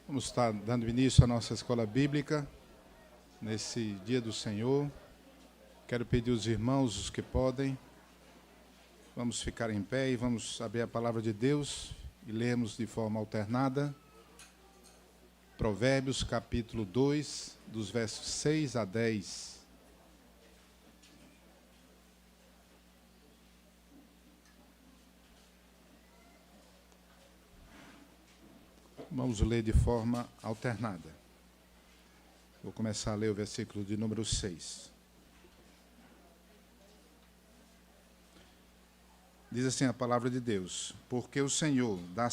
Vamos estar dando início à nossa escola bíblica nesse dia do Senhor. Quero pedir aos irmãos, os que podem, vamos ficar em pé e vamos abrir a palavra de Deus e lermos de forma alternada. Provérbios, capítulo 2, dos versos 6 a 10. Vamos ler de forma alternada. Vou começar a ler o versículo de número 6. Diz assim a palavra de Deus: porque o Senhor dá a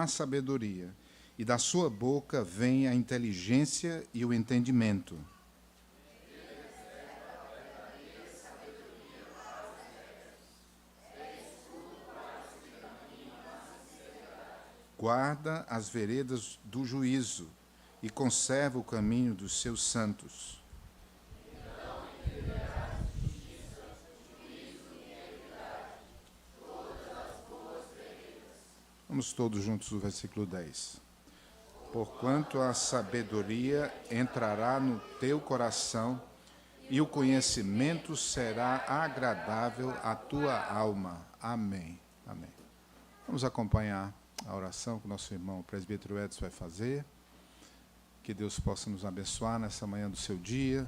sabedoria, e da sua boca vem a inteligência e o entendimento. Guarda as veredas do juízo e conserva o caminho dos seus santos. Vamos todos juntos no versículo 10. Porquanto a sabedoria entrará no teu coração e o conhecimento será agradável à tua alma. Amém. Amém. Vamos acompanhar a oração que o nosso irmão o presbítero Edson vai fazer. Que Deus possa nos abençoar nessa manhã do seu dia,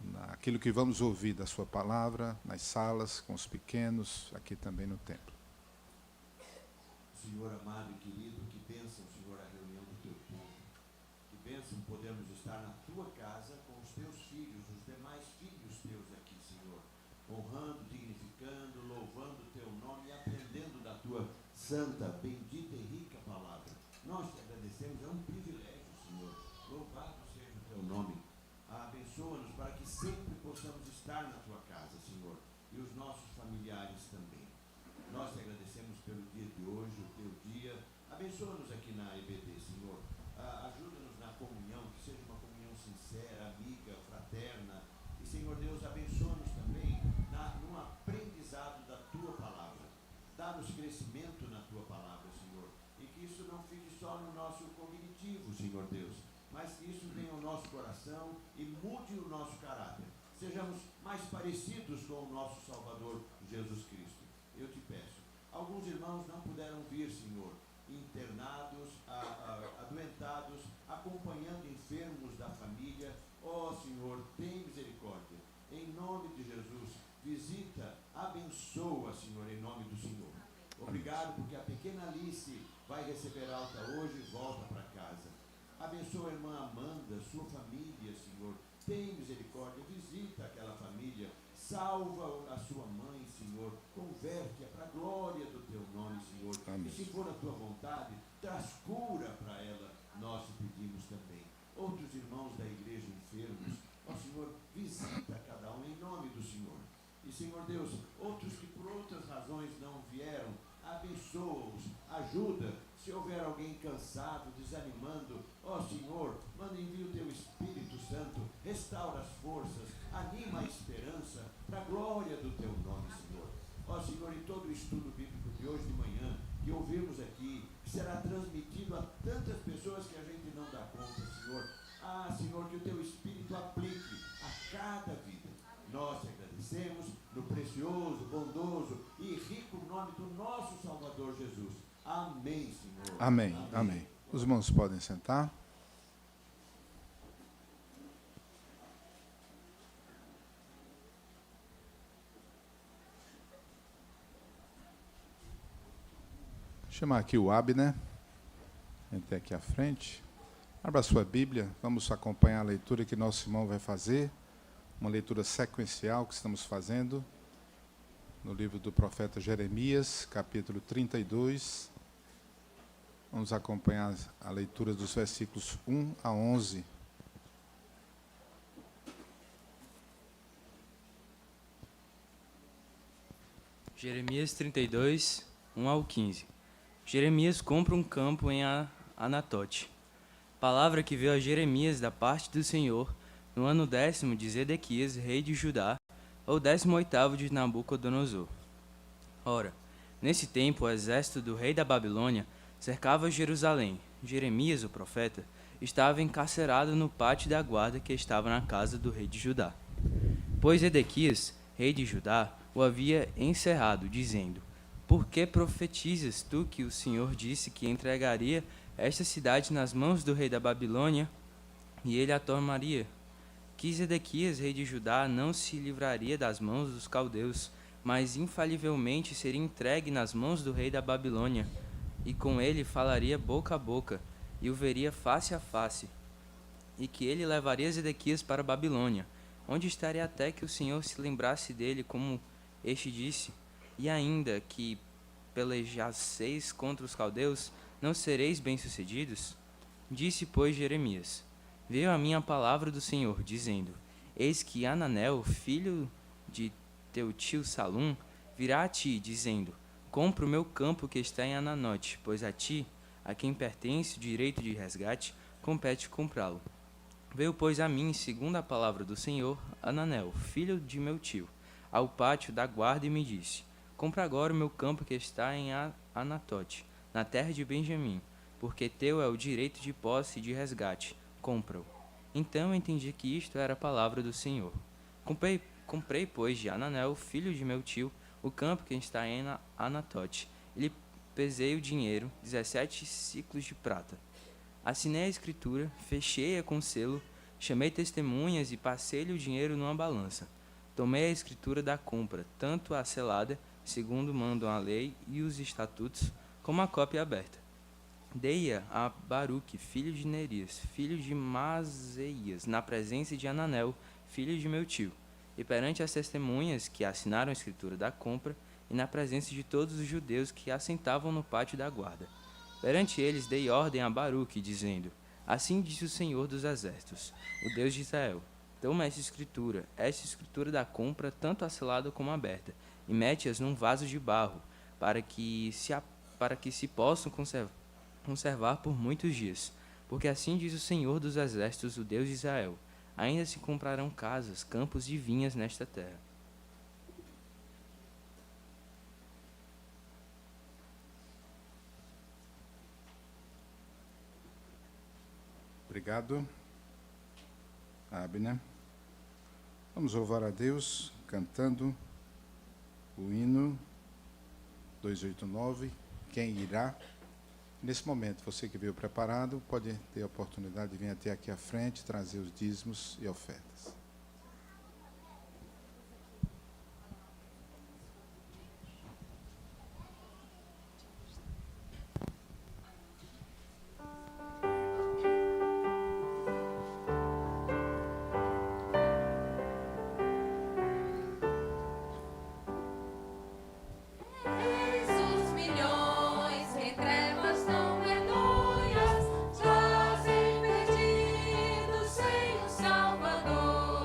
naquilo que vamos ouvir da sua palavra, nas salas, com os pequenos, aqui também no templo. Senhor amado e querido, que bênção, Senhor, a reunião do teu povo. Que bênção podermos estar na tua casa com os teus filhos, os demais filhos teus aqui, Senhor, honrando, dignificando, louvando o teu nome e aprendendo da tua santa, bendita e rica palavra. Nós te agradecemos, é um privilégio, Senhor. Louvado seja o teu nome. Abençoa-nos para que sempre possamos estar na tua casa, Senhor, e os nossos familiares também. Nós te agradecemos pelo dia de hoje, o teu dia. Abençoa-nos aqui na EBD, Senhor. Ajuda-nos na comunhão, que seja uma comunhão sincera, amiga, fraterna. E, Senhor Deus, abençoa-nos também no aprendizado da tua palavra. Dá-nos crescimento na tua palavra, Senhor. E que isso não fique só no nosso cognitivo, Senhor Deus, mas que isso venha ao nosso coração e mude o nosso caráter. Sejamos mais parecidos com o nosso Salvador, Jesus Cristo. Eu te peço. Alguns irmãos não puderam vir, Senhor, internados, adoentados, acompanhando enfermos da família. Ó, Senhor, tem misericórdia. Em nome de Jesus, visita, abençoa, Senhor, em nome do Senhor. Obrigado, porque a pequena Alice vai receber alta hoje e volta para casa. Abençoa a irmã Amanda, sua família, Senhor. Tem misericórdia, visita aquela família. Salva a sua mãe, Senhor, converte-a para a glória do teu nome, Senhor. Amém. E se for a tua vontade, traz cura para ela, nós te pedimos também. Outros irmãos da igreja enfermos, ó Senhor, visita cada um em nome do Senhor. E Senhor Deus, outros que por outras razões não vieram, abençoa-os, ajuda. Se houver alguém cansado, desanimando, ó Senhor, manda envia o teu Espírito Santo, restaura as forças, anima a esperança, para a glória do teu nome, Senhor. Ó Senhor, em todo o estudo bíblico de hoje de manhã, que ouvimos aqui, que será transmitido a tantas pessoas que a gente não dá conta, Senhor. Senhor, que o teu Espírito aplique a cada vida. Nós te agradecemos no precioso, bondoso e rico nome do nosso Salvador Jesus. Amém, Senhor. Amém, amém. Os irmãos podem sentar. Vou chamar aqui o Abner. Entre aqui à frente. Abra a sua Bíblia. Vamos acompanhar a leitura que nosso irmão vai fazer. Uma leitura sequencial que estamos fazendo no livro do profeta Jeremias, capítulo 32. Vamos acompanhar a leitura dos versículos 1 a 11. Jeremias 32, 1 ao 15. Jeremias compra um campo em Anatote. Palavra que veio a Jeremias da parte do Senhor, no ano 10º de Zedequias, rei de Judá, ou 18º de Nabucodonosor. Ora, nesse tempo o exército do rei da Babilônia cercava Jerusalém. Jeremias, o profeta, estava encarcerado no pátio da guarda que estava na casa do rei de Judá. Pois Edequias, rei de Judá, o havia encerrado, dizendo: Por que profetizas tu que o Senhor disse que entregaria esta cidade nas mãos do rei da Babilônia, e ele a tomaria? Que Edequias, rei de Judá, não se livraria das mãos dos caldeus, mas infalivelmente seria entregue nas mãos do rei da Babilônia, e com ele falaria boca a boca, e o veria face a face, e que ele levaria Zedequias para a Babilônia, onde estaria até que o Senhor se lembrasse dele, como este disse, e ainda que pelejasseis contra os caldeus, não sereis bem-sucedidos? Disse, pois, Jeremias: Veio a mim a palavra do Senhor, dizendo: Eis que Ananel, filho de teu tio Salum, virá a ti, dizendo: Compra o meu campo que está em Ananote, pois a ti, a quem pertence o direito de resgate, compete comprá-lo. Veio, pois, a mim, segundo a palavra do Senhor, Ananel, filho de meu tio, ao pátio da guarda e me disse: Compra agora o meu campo que está em Anatote, na terra de Benjamim, porque teu é o direito de posse e de resgate. Compra-o. Então entendi que isto era a palavra do Senhor. Comprei, pois, de Ananel, filho de meu tio, o campo que está em Anatote. E lhe pesei o dinheiro, 17 siclos de prata. Assinei a escritura, fechei-a com selo, chamei testemunhas e passei-lhe o dinheiro numa balança. Tomei a escritura da compra, tanto a selada, segundo mandam a lei e os estatutos, como a cópia aberta. Dei-a a Baruque, filho de Nerias, filho de Maseias, na presença de Ananel, filho de meu tio, e perante as testemunhas que assinaram a escritura da compra, e na presença de todos os judeus que assentavam no pátio da guarda. Perante eles dei ordem a Baruque, dizendo: Assim disse o Senhor dos Exércitos, o Deus de Israel: Toma esta escritura da compra, tanto a selada como a aberta, e mete-as num vaso de barro, para que se possam conservar por muitos dias. Porque assim diz o Senhor dos Exércitos, o Deus de Israel: Ainda se comprarão casas, campos e vinhas nesta terra. Obrigado, Abner. Vamos louvar a Deus cantando o hino 289, Quem Irá. Nesse momento, você que veio preparado, pode ter a oportunidade de vir até aqui à frente, trazer os dízimos e ofertas. Salvador.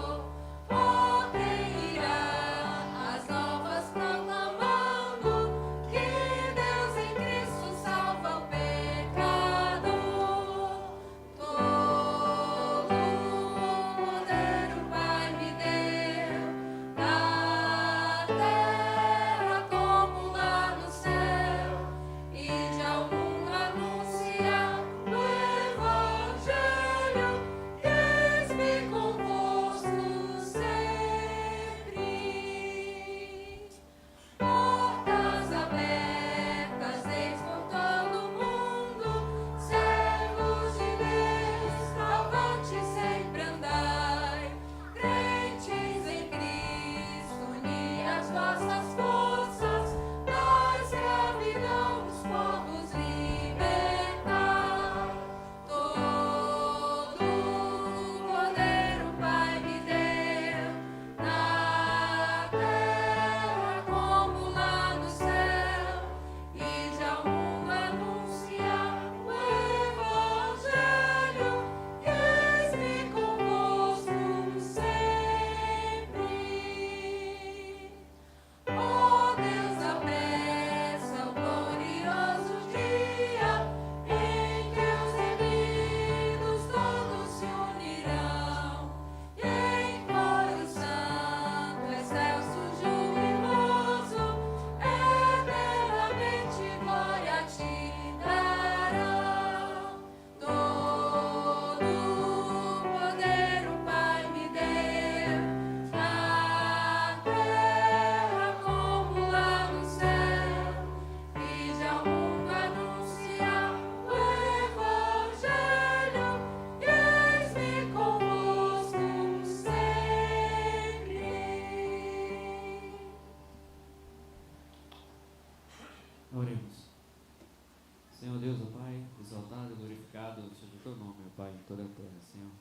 Deus, ó Pai, exaltado, glorificado seja o teu nome, ó Pai, em toda a terra, Senhor.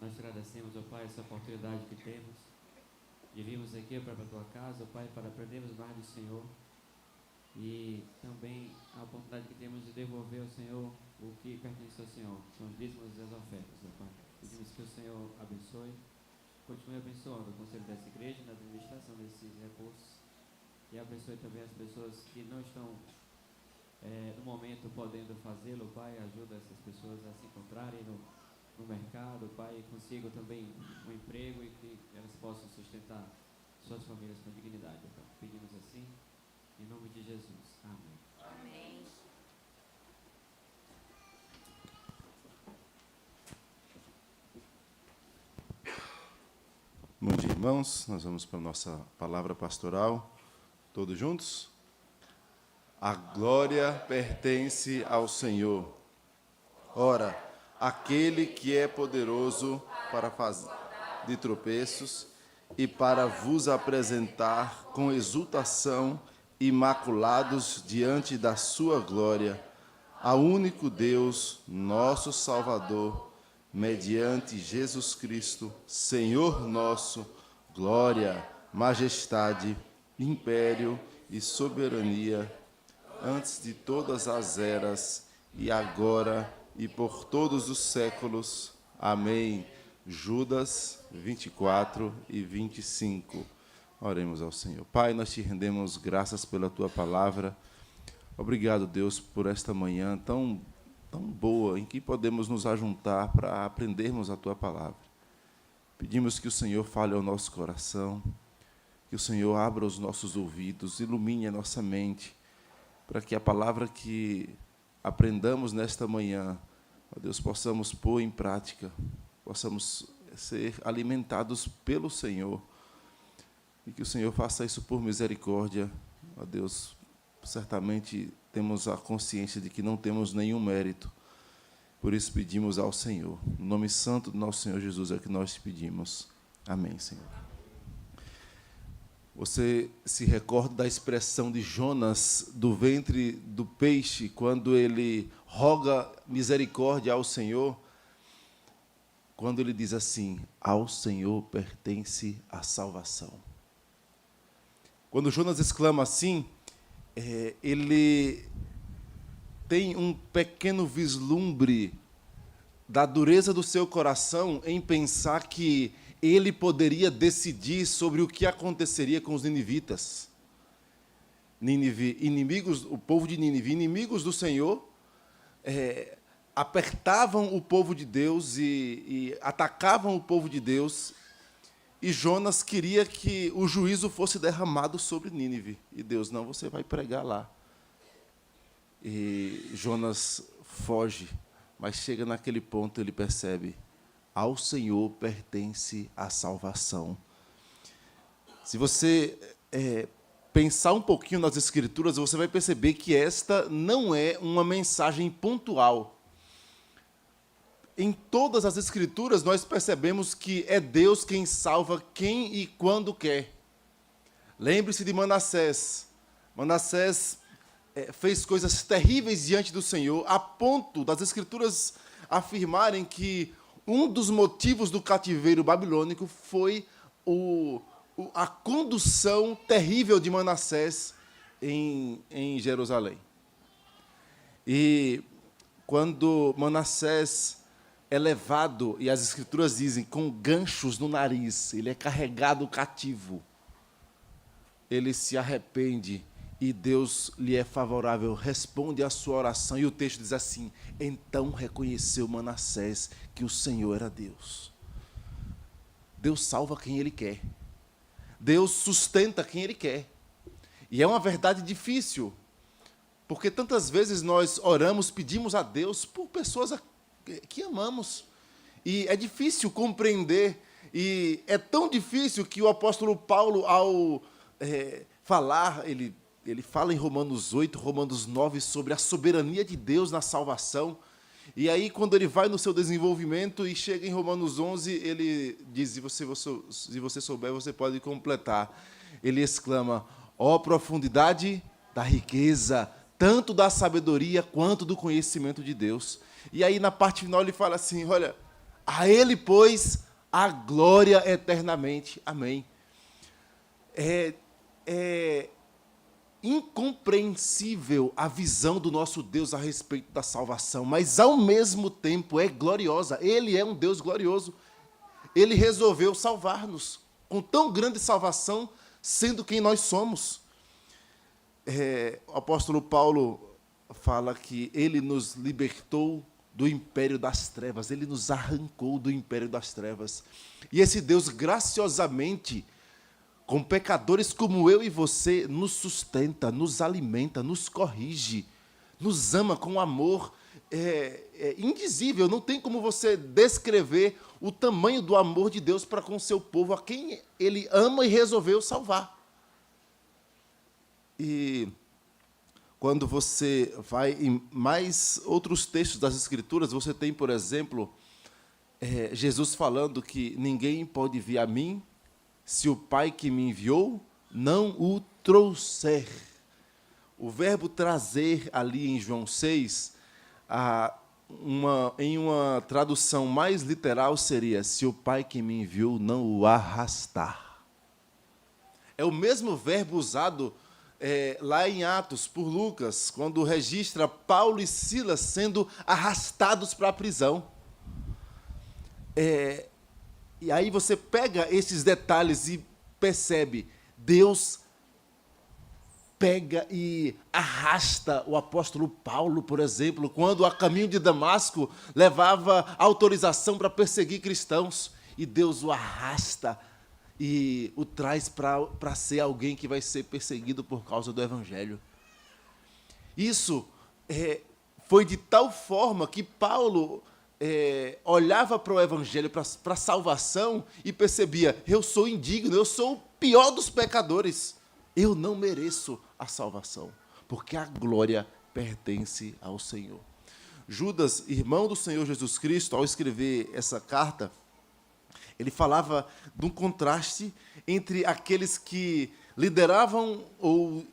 Nós te agradecemos, ó Pai, essa oportunidade que temos de virmos aqui para a tua casa, ó Pai, para aprendermos mais do Senhor e também a oportunidade que temos de devolver ao Senhor o que pertence ao Senhor, são os dízimos e as ofertas, ó Pai. Pedimos que o Senhor abençoe, continue abençoando o conselho dessa igreja, na administração desses recursos e abençoe também as pessoas que não estão no momento podendo fazê-lo, Pai. Ajuda essas pessoas a se encontrarem no mercado, Pai, e consigam também um emprego e que elas possam sustentar suas famílias com dignidade, Pai. Pedimos assim, em nome de Jesus. Amém. Amém. Bom dia, irmãos. Nós vamos para a nossa palavra pastoral. Todos juntos? A glória pertence ao Senhor. Ora, aquele que é poderoso para fazer de tropeços e para vos apresentar com exultação imaculados diante da sua glória, ao único Deus, nosso Salvador, mediante Jesus Cristo, Senhor nosso, glória, majestade, império e soberania, antes de todas as eras, e agora e por todos os séculos. Amém. Judas 24 e 25. Oremos ao Senhor. Pai, nós te rendemos graças pela tua palavra. Obrigado, Deus, por esta manhã tão boa, em que podemos nos ajuntar para aprendermos a tua palavra. Pedimos que o Senhor fale ao nosso coração, que o Senhor abra os nossos ouvidos, ilumine a nossa mente, para que a palavra que aprendamos nesta manhã, ó Deus, possamos pôr em prática, possamos ser alimentados pelo Senhor, e que o Senhor faça isso por misericórdia. Ó Deus, certamente temos a consciência de que não temos nenhum mérito, por isso pedimos ao Senhor. No nome santo do nosso Senhor Jesus é que nós te pedimos. Amém, Senhor. Você se recorda da expressão de Jonas do ventre do peixe, quando ele roga misericórdia ao Senhor, quando ele diz assim: ao Senhor pertence a salvação. Quando Jonas exclama assim, ele tem um pequeno vislumbre da dureza do seu coração em pensar que ele poderia decidir sobre o que aconteceria com os ninivitas. Nínive, inimigos, o povo de Nínive, inimigos do Senhor, apertavam o povo de Deus e atacavam o povo de Deus, e Jonas queria que o juízo fosse derramado sobre Nínive. E Deus: não, você vai pregar lá. E Jonas foge, mas chega naquele ponto, ele percebe: ao Senhor pertence a salvação. Se você pensar um pouquinho nas Escrituras, você vai perceber que esta não é uma mensagem pontual. Em todas as Escrituras, nós percebemos que é Deus quem salva quem e quando quer. Lembre-se de Manassés. Manassés fez coisas terríveis diante do Senhor, a ponto das Escrituras afirmarem que um dos motivos do cativeiro babilônico foi a condução terrível de Manassés em Jerusalém. E quando Manassés é levado, e as Escrituras dizem, com ganchos no nariz, ele é carregado cativo, ele se arrepende e Deus lhe é favorável, responde à sua oração, e o texto diz assim: então reconheceu Manassés que o Senhor era Deus. Deus salva quem Ele quer. Deus sustenta quem Ele quer. E é uma verdade difícil, porque tantas vezes nós oramos, pedimos a Deus por pessoas que amamos, e é difícil compreender, e é tão difícil que o apóstolo Paulo, ao falar, ele fala em Romanos 8, Romanos 9, sobre a soberania de Deus na salvação. E aí, quando ele vai no seu desenvolvimento e chega em Romanos 11, ele diz, se você souber, você pode completar. Ele exclama: ó profundidade da riqueza, tanto da sabedoria quanto do conhecimento de Deus. E aí, na parte final, ele fala assim, olha, a ele, pois, a glória eternamente. Amém. É incompreensível a visão do nosso Deus a respeito da salvação, mas, ao mesmo tempo, é gloriosa. Ele é um Deus glorioso. Ele resolveu salvar-nos com tão grande salvação, sendo quem nós somos. O apóstolo Paulo fala que ele nos libertou do império das trevas, ele nos arrancou do império das trevas. E esse Deus, graciosamente, com pecadores como eu e você, nos sustenta, nos alimenta, nos corrige, nos ama com amor indizível. Não tem como você descrever o tamanho do amor de Deus para com o seu povo, a quem ele ama e resolveu salvar. E quando você vai em mais outros textos das Escrituras, você tem, por exemplo, Jesus falando que ninguém pode vir a mim se o Pai que me enviou não o trouxer. O verbo trazer ali em João 6, em uma tradução mais literal seria, se o Pai que me enviou não o arrastar. É o mesmo verbo usado lá em Atos, por Lucas, quando registra Paulo e Silas sendo arrastados para a prisão. E aí você pega esses detalhes e percebe, Deus pega e arrasta o apóstolo Paulo, por exemplo, quando a caminho de Damasco levava autorização para perseguir cristãos, e Deus o arrasta e o traz para ser alguém que vai ser perseguido por causa do Evangelho. Isso foi de tal forma que Paulo olhava para o Evangelho, para a salvação, e percebia, eu sou indigno, eu sou o pior dos pecadores, eu não mereço a salvação, porque a glória pertence ao Senhor. Judas, irmão do Senhor Jesus Cristo, ao escrever essa carta, ele falava de um contraste entre aqueles que lideravam ou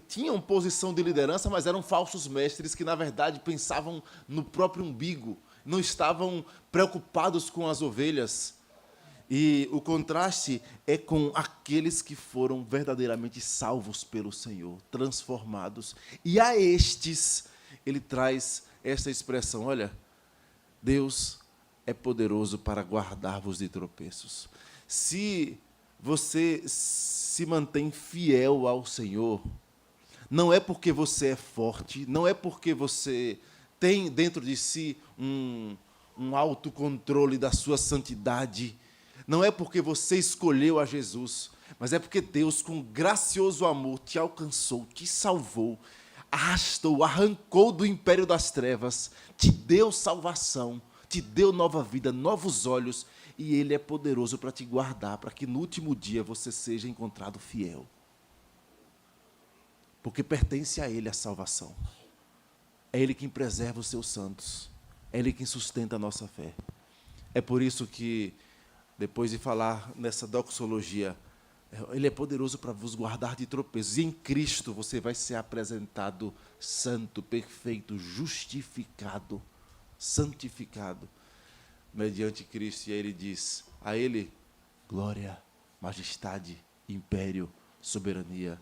tinham posição de liderança, mas eram falsos mestres que, na verdade, pensavam no próprio umbigo, não estavam preocupados com as ovelhas. E o contraste é com aqueles que foram verdadeiramente salvos pelo Senhor, transformados. E a estes, ele traz essa expressão, olha, Deus é poderoso para guardar-vos de tropeços. Se você se mantém fiel ao Senhor, não é porque você é forte, não é porque você tem dentro de si um autocontrole da sua santidade, não é porque você escolheu a Jesus, mas é porque Deus, com gracioso amor, te alcançou, te salvou, arrastou, arrancou do império das trevas, te deu salvação, te deu nova vida, novos olhos, e Ele é poderoso para te guardar, para que no último dia você seja encontrado fiel. Porque pertence a Ele a salvação. É Ele quem preserva os seus santos. É Ele quem sustenta a nossa fé. É por isso que, depois de falar nessa doxologia, Ele é poderoso para vos guardar de tropeços. E em Cristo você vai ser apresentado santo, perfeito, justificado, santificado, mediante Cristo. E aí ele diz, a Ele, glória, majestade, império, soberania,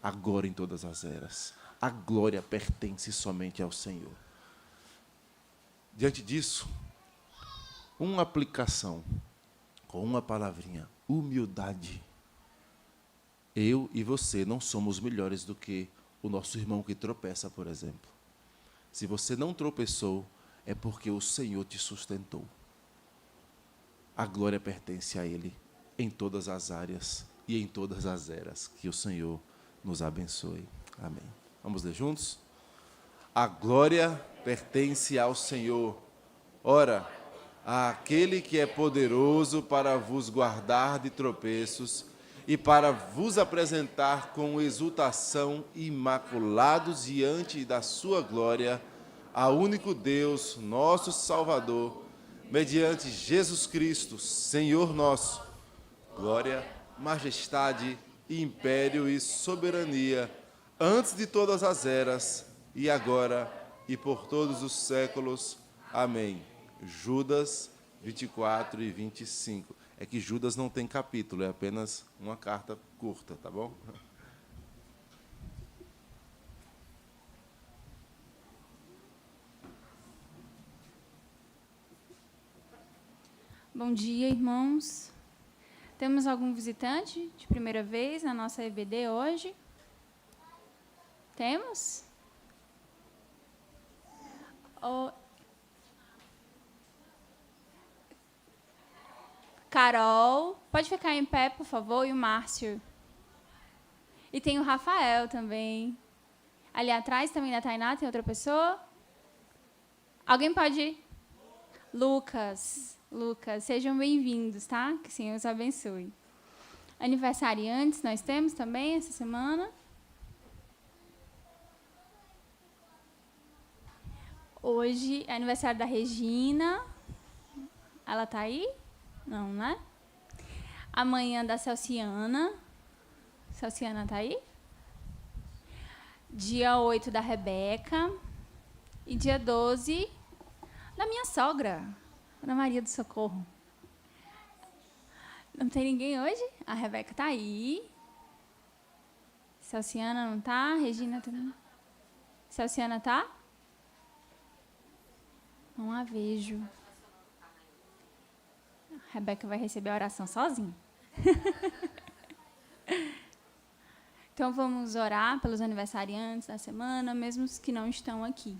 agora em todas as eras. A glória pertence somente ao Senhor. Diante disso, uma aplicação, com uma palavrinha, humildade. Eu e você não somos melhores do que o nosso irmão que tropeça, por exemplo. Se você não tropeçou, é porque o Senhor te sustentou. A glória pertence a Ele em todas as áreas e em todas as eras. Que o Senhor nos abençoe. Amém. Vamos ler juntos? A glória pertence ao Senhor. Ora, àquele que é poderoso para vos guardar de tropeços e para vos apresentar com exultação imaculados diante da sua glória, ao único Deus, nosso Salvador, mediante Jesus Cristo, Senhor nosso, glória, majestade, império e soberania, antes de todas as eras, e agora e por todos os séculos. Amém. Judas 24 e 25. É que Judas não tem capítulo, é apenas uma carta curta, tá bom? Bom dia, irmãos. Temos algum visitante de primeira vez na nossa EBD hoje? Temos? Carol, pode ficar em pé, por favor, e o Márcio. E tem o Rafael também. Ali atrás também da Tainá, tem outra pessoa? Alguém pode ir? Lucas, sejam bem-vindos, tá? Que o Senhor os abençoe. Aniversariantes nós temos também essa semana. Hoje é aniversário da Regina. Ela está aí? Não, né? Amanhã da Celciana. Celciana está aí? Dia 8 da Rebeca. E dia 12 da minha sogra, Ana Maria do Socorro. Não tem ninguém hoje? A Rebeca está aí. Celciana não está? Regina também. Celciana está? Não a vejo. A Rebeca vai receber a oração sozinha. Então, vamos orar pelos aniversariantes da semana, mesmo os que não estão aqui.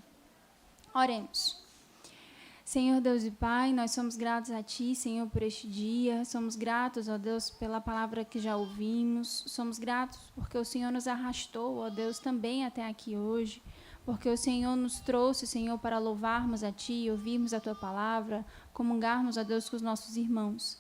Oremos. Senhor Deus e Pai, nós somos gratos a Ti, Senhor, por este dia. Somos gratos, ó Deus, pela palavra que já ouvimos. Somos gratos porque o Senhor nos arrastou, ó Deus, também até aqui hoje. Porque o Senhor nos trouxe, Senhor, para louvarmos a Ti, ouvirmos a Tua palavra, comungarmos, ó Deus, com os nossos irmãos.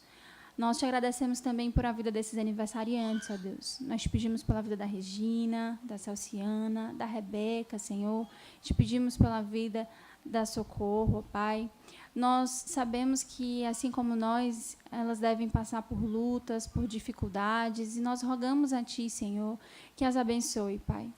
Nós te agradecemos também por a vida desses aniversariantes, ó Deus. Nós te pedimos pela vida da Regina, da Celciana, da Rebeca, Senhor. Te pedimos pela vida da Socorro, ó Pai. Nós sabemos que, assim como nós, elas devem passar por lutas, por dificuldades, e nós rogamos a Ti, Senhor, que as abençoe, Pai.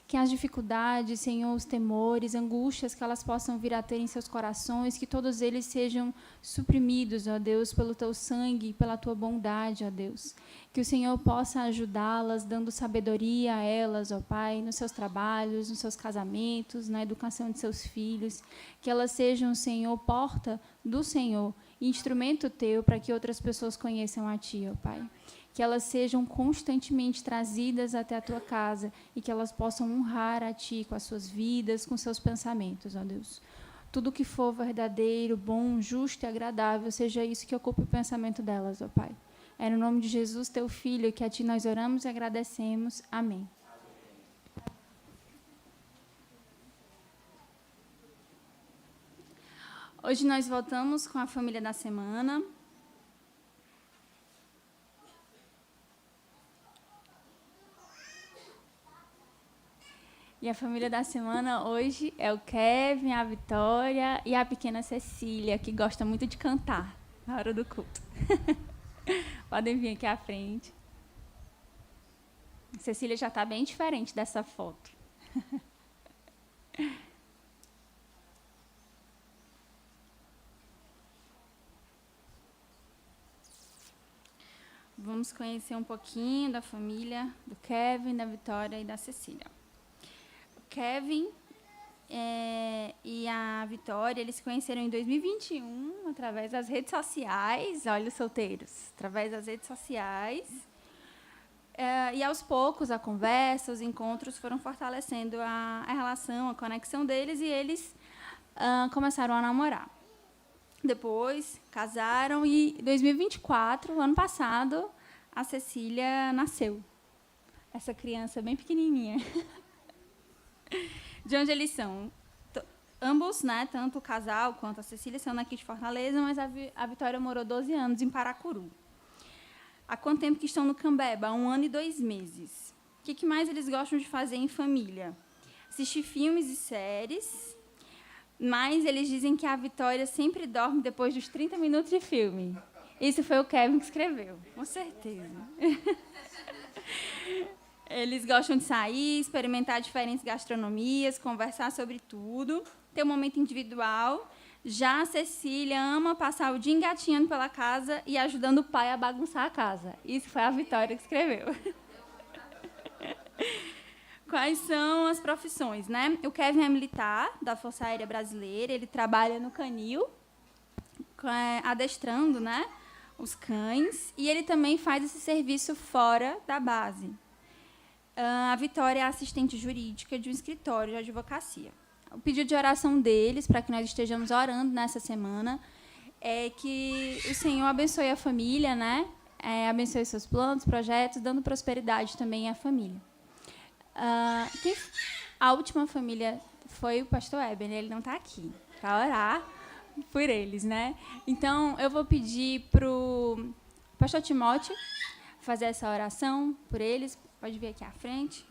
Que as dificuldades, Senhor, os temores, angústias que elas possam vir a ter em seus corações, que todos eles sejam suprimidos, ó Deus, pelo Teu sangue e pela Tua bondade, ó Deus. Que o Senhor possa ajudá-las, dando sabedoria a elas, ó Pai, nos seus trabalhos, nos seus casamentos, na educação de seus filhos. Que elas sejam, Senhor, porta do Senhor, instrumento Teu para que outras pessoas conheçam a Ti, ó Pai. Que elas sejam constantemente trazidas até a Tua casa e que elas possam honrar a Ti com as suas vidas, com seus pensamentos, ó Deus. Tudo que for verdadeiro, bom, justo e agradável, seja isso que ocupe o pensamento delas, ó Pai. É no nome de Jesus, Teu Filho, que a Ti nós oramos e agradecemos. Amém. Hoje nós voltamos com a família da semana. E a família da semana hoje é o Kevin, a Vitória e a pequena Cecília, que gosta muito de cantar na hora do culto. Podem vir aqui à frente. A Cecília já está bem diferente dessa foto. Vamos conhecer um pouquinho da família do Kevin, da Vitória e da Cecília. Kevin e a Vitória, eles se conheceram em 2021, através das redes sociais. Olha os solteiros, através das redes sociais. E, aos poucos, a conversa, os encontros foram fortalecendo a relação, a conexão deles, e eles começaram a namorar. Depois, casaram, e em 2024, ano passado, a Cecília nasceu. Essa criança bem pequenininha. De onde eles são? Ambos, né, tanto o casal quanto a Cecília, são daqui de Fortaleza, mas a Vitória morou 12 anos em Paracuru. Há quanto tempo que estão no Cambeba? 1 ano e 2 meses. O que mais eles gostam de fazer em família? Assistir filmes e séries, mas eles dizem que a Vitória sempre dorme depois dos 30 minutos de filme. Isso foi o Kevin que escreveu, com certeza. Eles gostam de sair, experimentar diferentes gastronomias, conversar sobre tudo, ter um momento individual. Já a Cecília ama passar o dia engatinhando pela casa e ajudando o pai a bagunçar a casa. Isso foi a Vitória que escreveu. Quais são as profissões, né? O Kevin é militar da Força Aérea Brasileira, ele trabalha no canil, adestrando, né, os cães, e ele também faz esse serviço fora da base. A Vitória é assistente jurídica de um escritório de advocacia. O pedido de oração deles, para que nós estejamos orando nessa semana, é que o Senhor abençoe a família, né? Abençoe seus planos, projetos, dando prosperidade também à família. A última família foi o pastor Eben, ele não está aqui, para orar por eles, né? Então, eu vou pedir para o pastor Timóteo fazer essa oração por eles. Pode vir aqui à frente.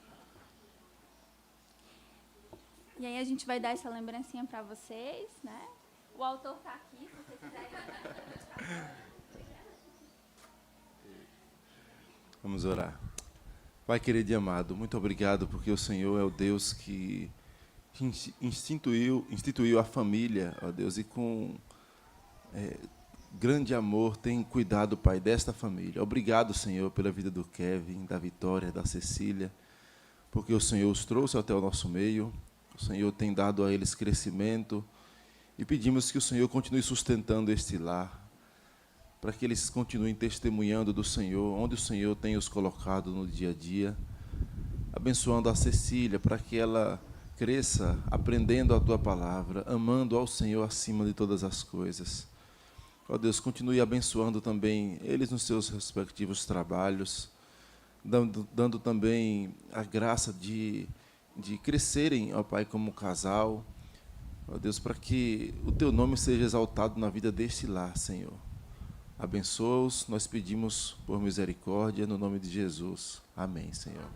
E aí a gente vai dar essa lembrancinha para vocês, né? O autor está aqui, se vocês quiserem. Vamos orar. Pai querido e amado, muito obrigado porque o Senhor é o Deus que instituiu a família, ó Deus, e com grande amor tem cuidado, Pai, desta família. Obrigado, Senhor, pela vida do Kevin, da Vitória, da Cecília, porque o Senhor os trouxe até o nosso meio, o Senhor tem dado a eles crescimento, e pedimos que o Senhor continue sustentando este lar, para que eles continuem testemunhando do Senhor, onde o Senhor tem os colocado no dia a dia, abençoando a Cecília, para que ela cresça aprendendo a Tua palavra, amando ao Senhor acima de todas as coisas. Ó Deus, continue abençoando também eles nos seus respectivos trabalhos, dando também a graça de crescerem, ó Pai, como casal. Ó Deus, para que o Teu nome seja exaltado na vida deste lar, Senhor. Abençoa-os, nós pedimos por misericórdia, no nome de Jesus. Amém, Senhor.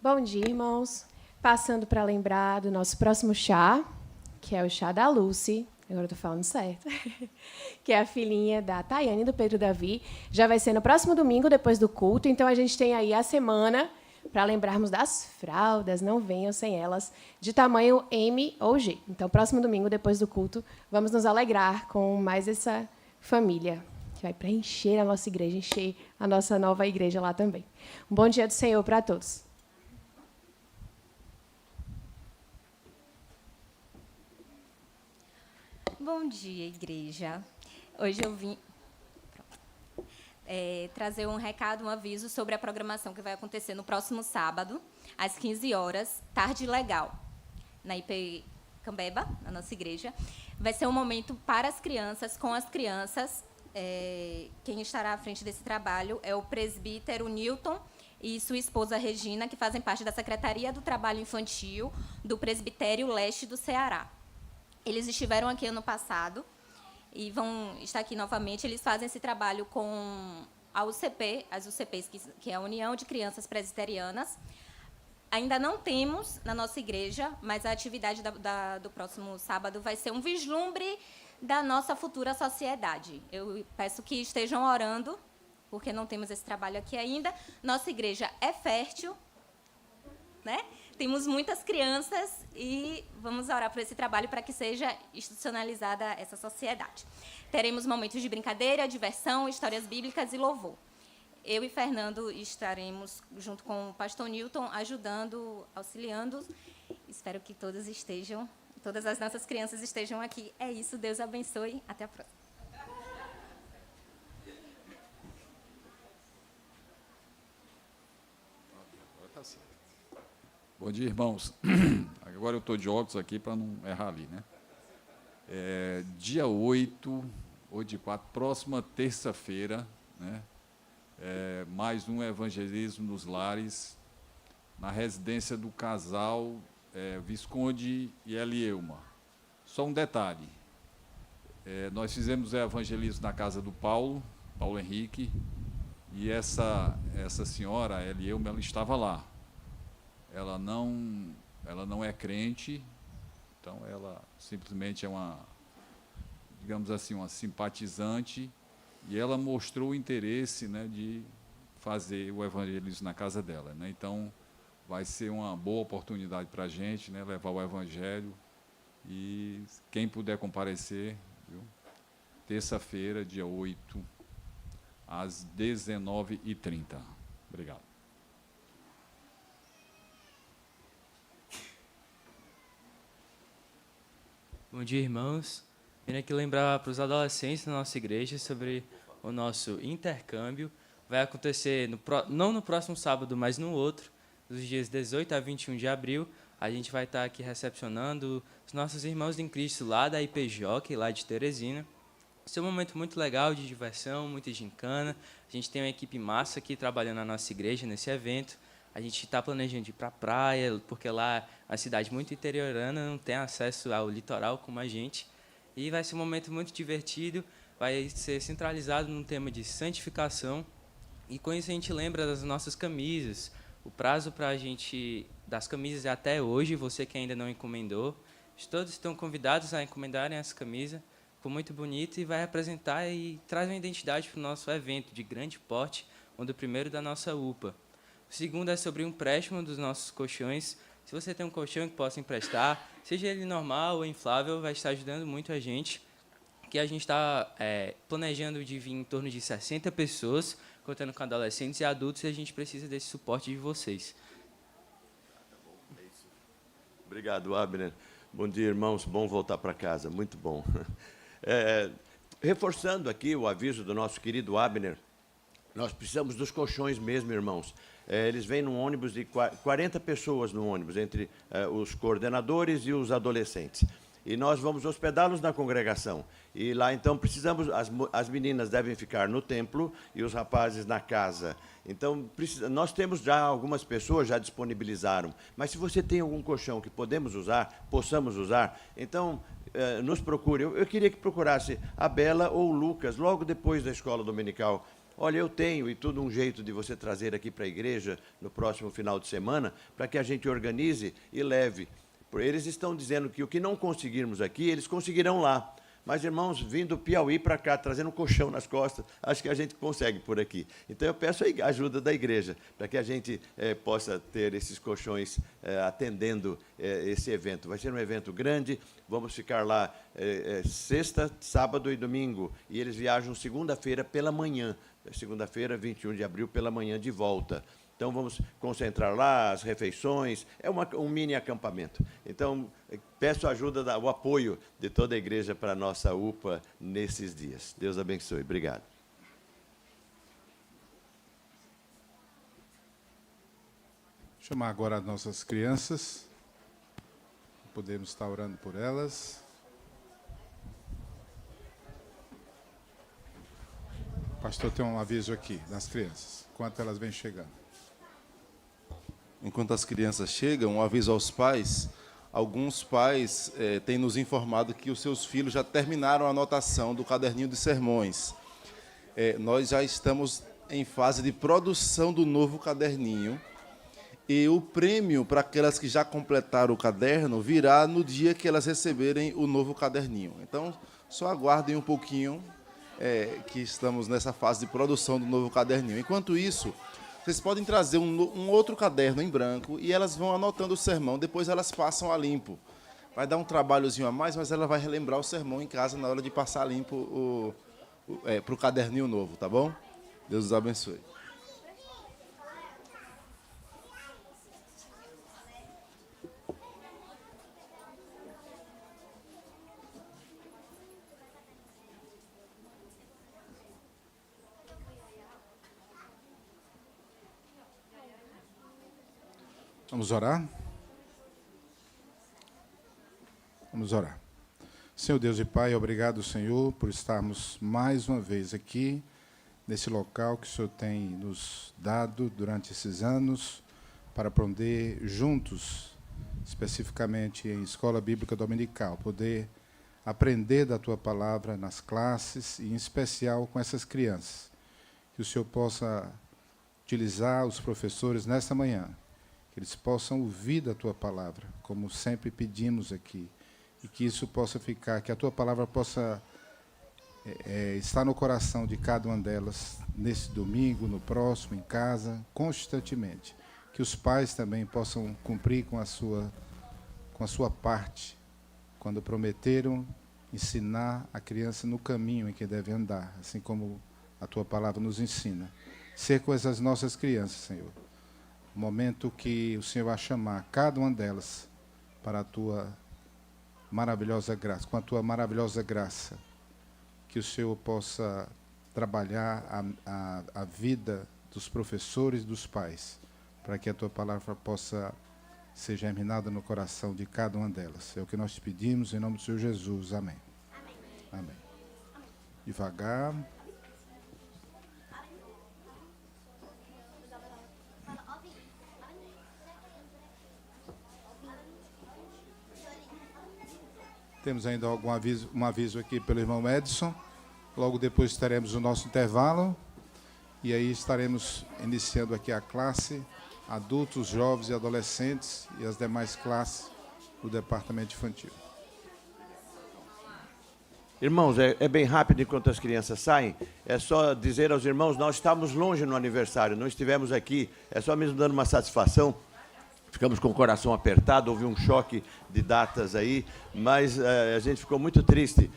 Bom dia, irmãos. Passando para lembrar do nosso próximo chá, que é o chá da Lucy, agora estou falando certo, que é a filhinha da Tayane e do Pedro Davi. Já vai ser no próximo domingo, depois do culto, então a gente tem aí a semana para lembrarmos das fraldas, não venham sem elas, de tamanho M ou G. Então, próximo domingo, depois do culto, vamos nos alegrar com mais essa família, que vai preencher a nossa igreja, encher a nossa nova igreja lá também. Um bom dia do Senhor para todos. Bom dia, igreja. Hoje eu vim trazer um recado, um aviso sobre a programação que vai acontecer no próximo sábado, às 15 horas, Tarde Legal, na IP Cambeba, na nossa igreja. Vai ser um momento para as crianças, com as crianças. Quem estará à frente desse trabalho é o presbítero Newton e sua esposa Regina, que fazem parte da Secretaria do Trabalho Infantil do Presbitério Leste do Ceará. Eles estiveram aqui ano passado e vão estar aqui novamente. Eles fazem esse trabalho com a UCP, as UCPs, que é a União de Crianças Presbiterianas. Ainda não temos na nossa igreja, mas a atividade do próximo sábado vai ser um vislumbre da nossa futura sociedade. Eu peço que estejam orando, porque não temos esse trabalho aqui ainda. Nossa igreja é fértil, né? Temos muitas crianças e vamos orar por esse trabalho para que seja institucionalizada essa sociedade. Teremos momentos de brincadeira, diversão, histórias bíblicas e louvor. Eu e Fernando estaremos, junto com o pastor Newton, ajudando, auxiliando. Espero que todas as nossas crianças estejam aqui. É isso, Deus abençoe. Até a próxima. Bom dia, irmãos. Agora eu estou de óculos aqui para não errar ali, né? Dia 8, de 4, próxima terça-feira, né? Mais um evangelismo nos lares, na residência do casal Visconde e Elielma, só um detalhe. Nós fizemos o evangelismo na casa do Paulo Henrique, e essa senhora, ela estava lá. Ela não é crente, então ela simplesmente é uma, digamos assim, uma simpatizante, e ela mostrou o interesse, né, de fazer o evangelismo na casa dela, né? Então, vai ser uma boa oportunidade para a gente, né, levar o evangelho, e quem puder comparecer, viu? Terça-feira, dia 8, às 19h30. Obrigado. Bom dia, irmãos. Vim aqui lembrar para os adolescentes da nossa igreja sobre o nosso intercâmbio. Vai acontecer, não no próximo sábado, mas no outro, dos dias 18 a 21 de abril. A gente vai estar aqui recepcionando os nossos irmãos em Cristo lá da IPJ, lá de Teresina. Vai ser um momento muito legal de diversão, muita gincana. A gente tem uma equipe massa aqui trabalhando na nossa igreja nesse evento. A gente está planejando ir para a praia, porque lá é uma cidade muito interiorana, não tem acesso ao litoral como a gente. E vai ser um momento muito divertido, vai ser centralizado num tema de santificação. E com isso a gente lembra das nossas camisas. O prazo para a gente das camisas é até hoje, você que ainda não encomendou. Todos estão convidados a encomendarem essa camisa. Ficou muito bonito e vai representar e traz uma identidade para o nosso evento de grande porte, onde o primeiro da nossa UPA. O segundo é sobre o empréstimo dos nossos colchões. Se você tem um colchão que possa emprestar, seja ele normal ou inflável, vai estar ajudando muito a gente. Que a gente está planejando de vir em torno de 60 pessoas, contando com adolescentes e adultos, e a gente precisa desse suporte de vocês. Obrigado, Abner. Bom dia, irmãos. Bom voltar para casa. Muito bom. Reforçando aqui o aviso do nosso querido Abner, nós precisamos dos colchões mesmo, irmãos. Eles vêm num ônibus de 40 pessoas no ônibus, entre os coordenadores e os adolescentes. E nós vamos hospedá-los na congregação. E lá, então, precisamos... As meninas devem ficar no templo e os rapazes na casa. Então, nós temos já algumas pessoas já disponibilizaram. Mas se você tem algum colchão que possamos usar, então, nos procure. Eu queria que procurasse a Bela ou o Lucas, logo depois da escola dominical. Olha, eu tenho, e tudo um jeito de você trazer aqui para a igreja no próximo final de semana, para que a gente organize e leve. Eles estão dizendo que o que não conseguirmos aqui, eles conseguirão lá. Mas, irmãos, vindo do Piauí para cá, trazendo um colchão nas costas, acho que a gente consegue por aqui. Então, eu peço a ajuda da igreja, para que a gente possa ter esses colchões atendendo esse evento. Vai ser um evento grande, vamos ficar lá sexta, sábado e domingo, e eles viajam segunda-feira pela manhã, segunda-feira, 21 de abril, pela manhã de volta. Então, vamos concentrar lá as refeições, é um mini acampamento. Então, peço a ajuda, o apoio de toda a igreja para a nossa UPA nesses dias. Deus abençoe. Obrigado. Chamar agora as nossas crianças. Podemos estar orando por elas. O pastor tem um aviso aqui das crianças, enquanto elas vêm chegando. Enquanto as crianças chegam, um aviso aos pais. Alguns pais têm nos informado que os seus filhos já terminaram a anotação do caderninho de sermões. Nós já estamos em fase de produção do novo caderninho. E o prêmio para aquelas que já completaram o caderno virá no dia que elas receberem o novo caderninho. Então, só aguardem um pouquinho, que estamos nessa fase de produção do novo caderninho. Enquanto isso, vocês podem trazer um outro caderno em branco e elas vão anotando o sermão, depois elas passam a limpo. Vai dar um trabalhozinho a mais, mas ela vai relembrar o sermão em casa na hora de passar limpo para o caderninho novo, tá bom? Deus os abençoe. Vamos orar? Vamos orar. Senhor Deus e Pai, obrigado, Senhor, por estarmos mais uma vez aqui, nesse local que o Senhor tem nos dado durante esses anos, para poder juntos, especificamente em Escola Bíblica Dominical, poder aprender da tua palavra nas classes, e em especial com essas crianças. Que o Senhor possa utilizar os professores nesta manhã, que eles possam ouvir da tua palavra, como sempre pedimos aqui, e que isso possa ficar, que a tua palavra possa estar no coração de cada uma delas, nesse domingo, no próximo, em casa, constantemente. Que os pais também possam cumprir com a sua parte, quando prometeram ensinar a criança no caminho em que deve andar, assim como a tua palavra nos ensina. Ser com essas nossas crianças, Senhor. O momento que o Senhor vai chamar cada uma delas para a tua maravilhosa graça, com a tua maravilhosa graça, que o Senhor possa trabalhar a vida dos professores e dos pais, para que a tua palavra possa ser germinada no coração de cada uma delas. É o que nós te pedimos, em nome do Senhor Jesus. Amém. Amém. Devagar. Temos ainda um aviso aqui pelo irmão Edson. Logo depois teremos o nosso intervalo. E aí estaremos iniciando aqui a classe, adultos, jovens e adolescentes e as demais classes do departamento infantil. Irmãos, é bem rápido enquanto as crianças saem. É só dizer aos irmãos, nós estávamos longe no aniversário, não estivemos aqui. É só mesmo dando uma satisfação. Ficamos com o coração apertado, houve um choque de datas aí, mas a gente ficou muito triste.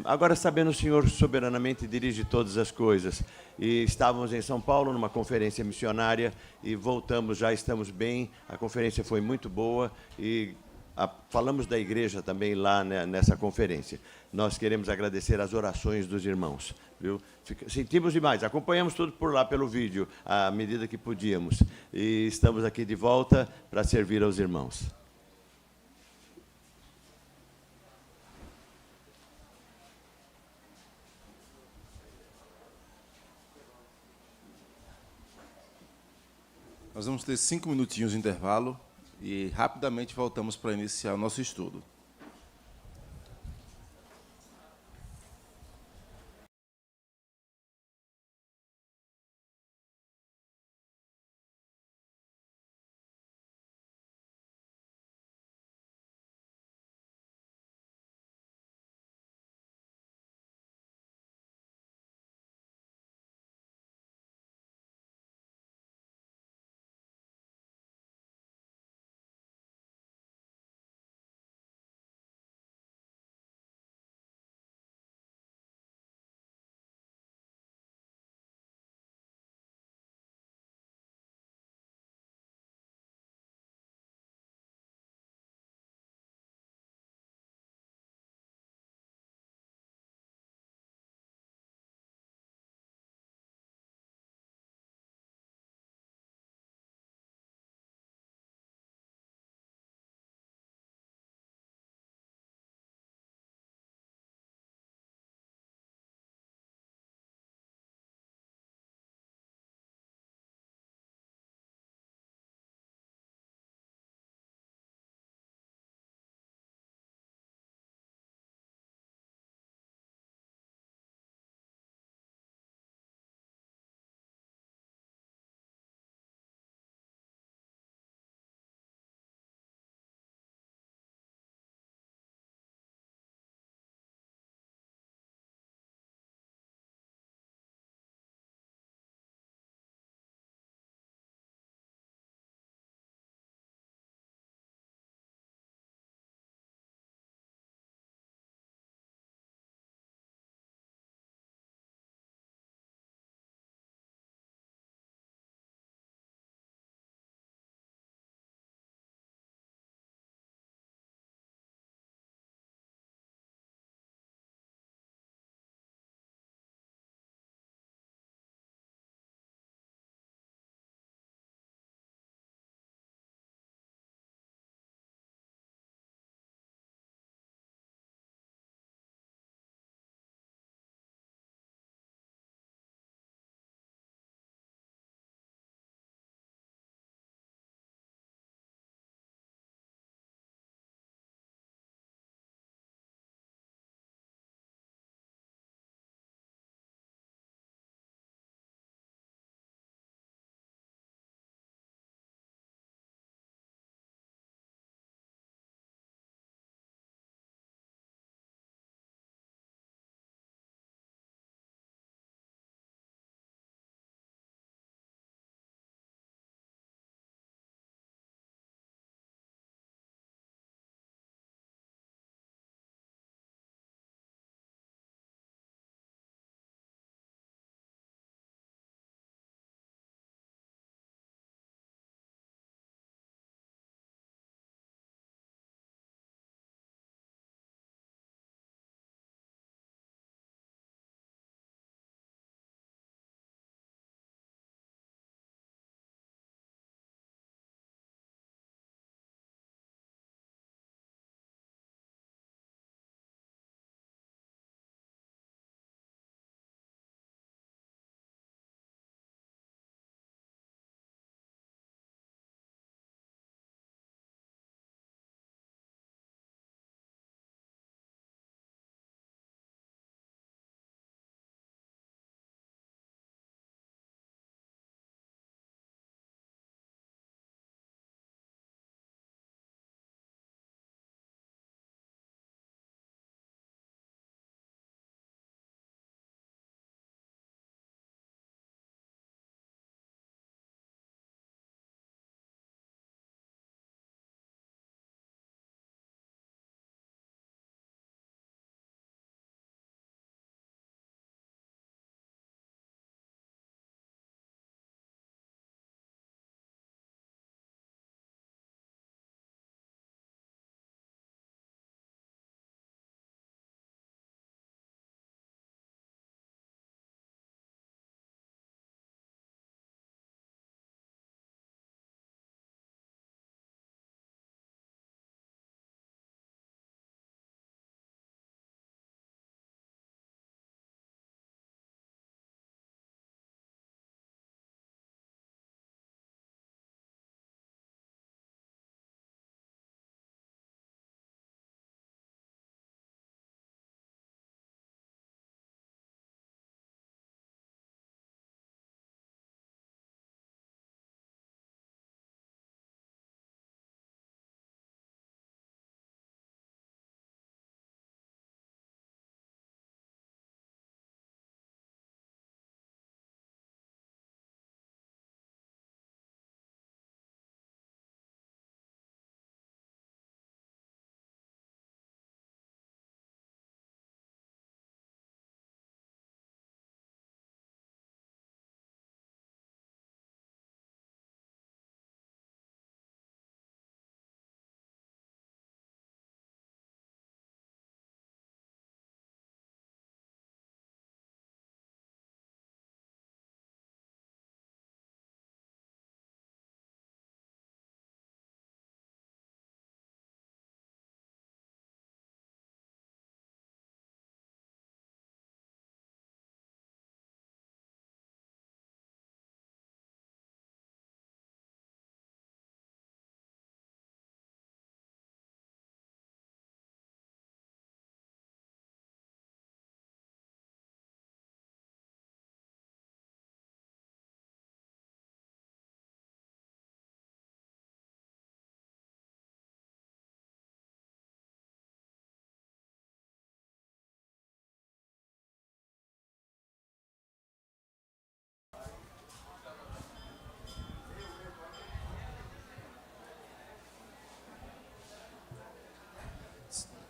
Agora, sabendo o Senhor soberanamente dirige todas as coisas. E estávamos em São Paulo, numa conferência missionária, e voltamos, já estamos bem. A conferência foi muito boa e falamos da igreja também lá nessa conferência. Nós queremos agradecer as orações dos irmãos. Viu? Sentimos demais, acompanhamos tudo por lá pelo vídeo, à medida que podíamos. E estamos aqui de volta para servir aos irmãos. Nós vamos ter 5 minutinhos de intervalo e rapidamente voltamos para iniciar o nosso estudo.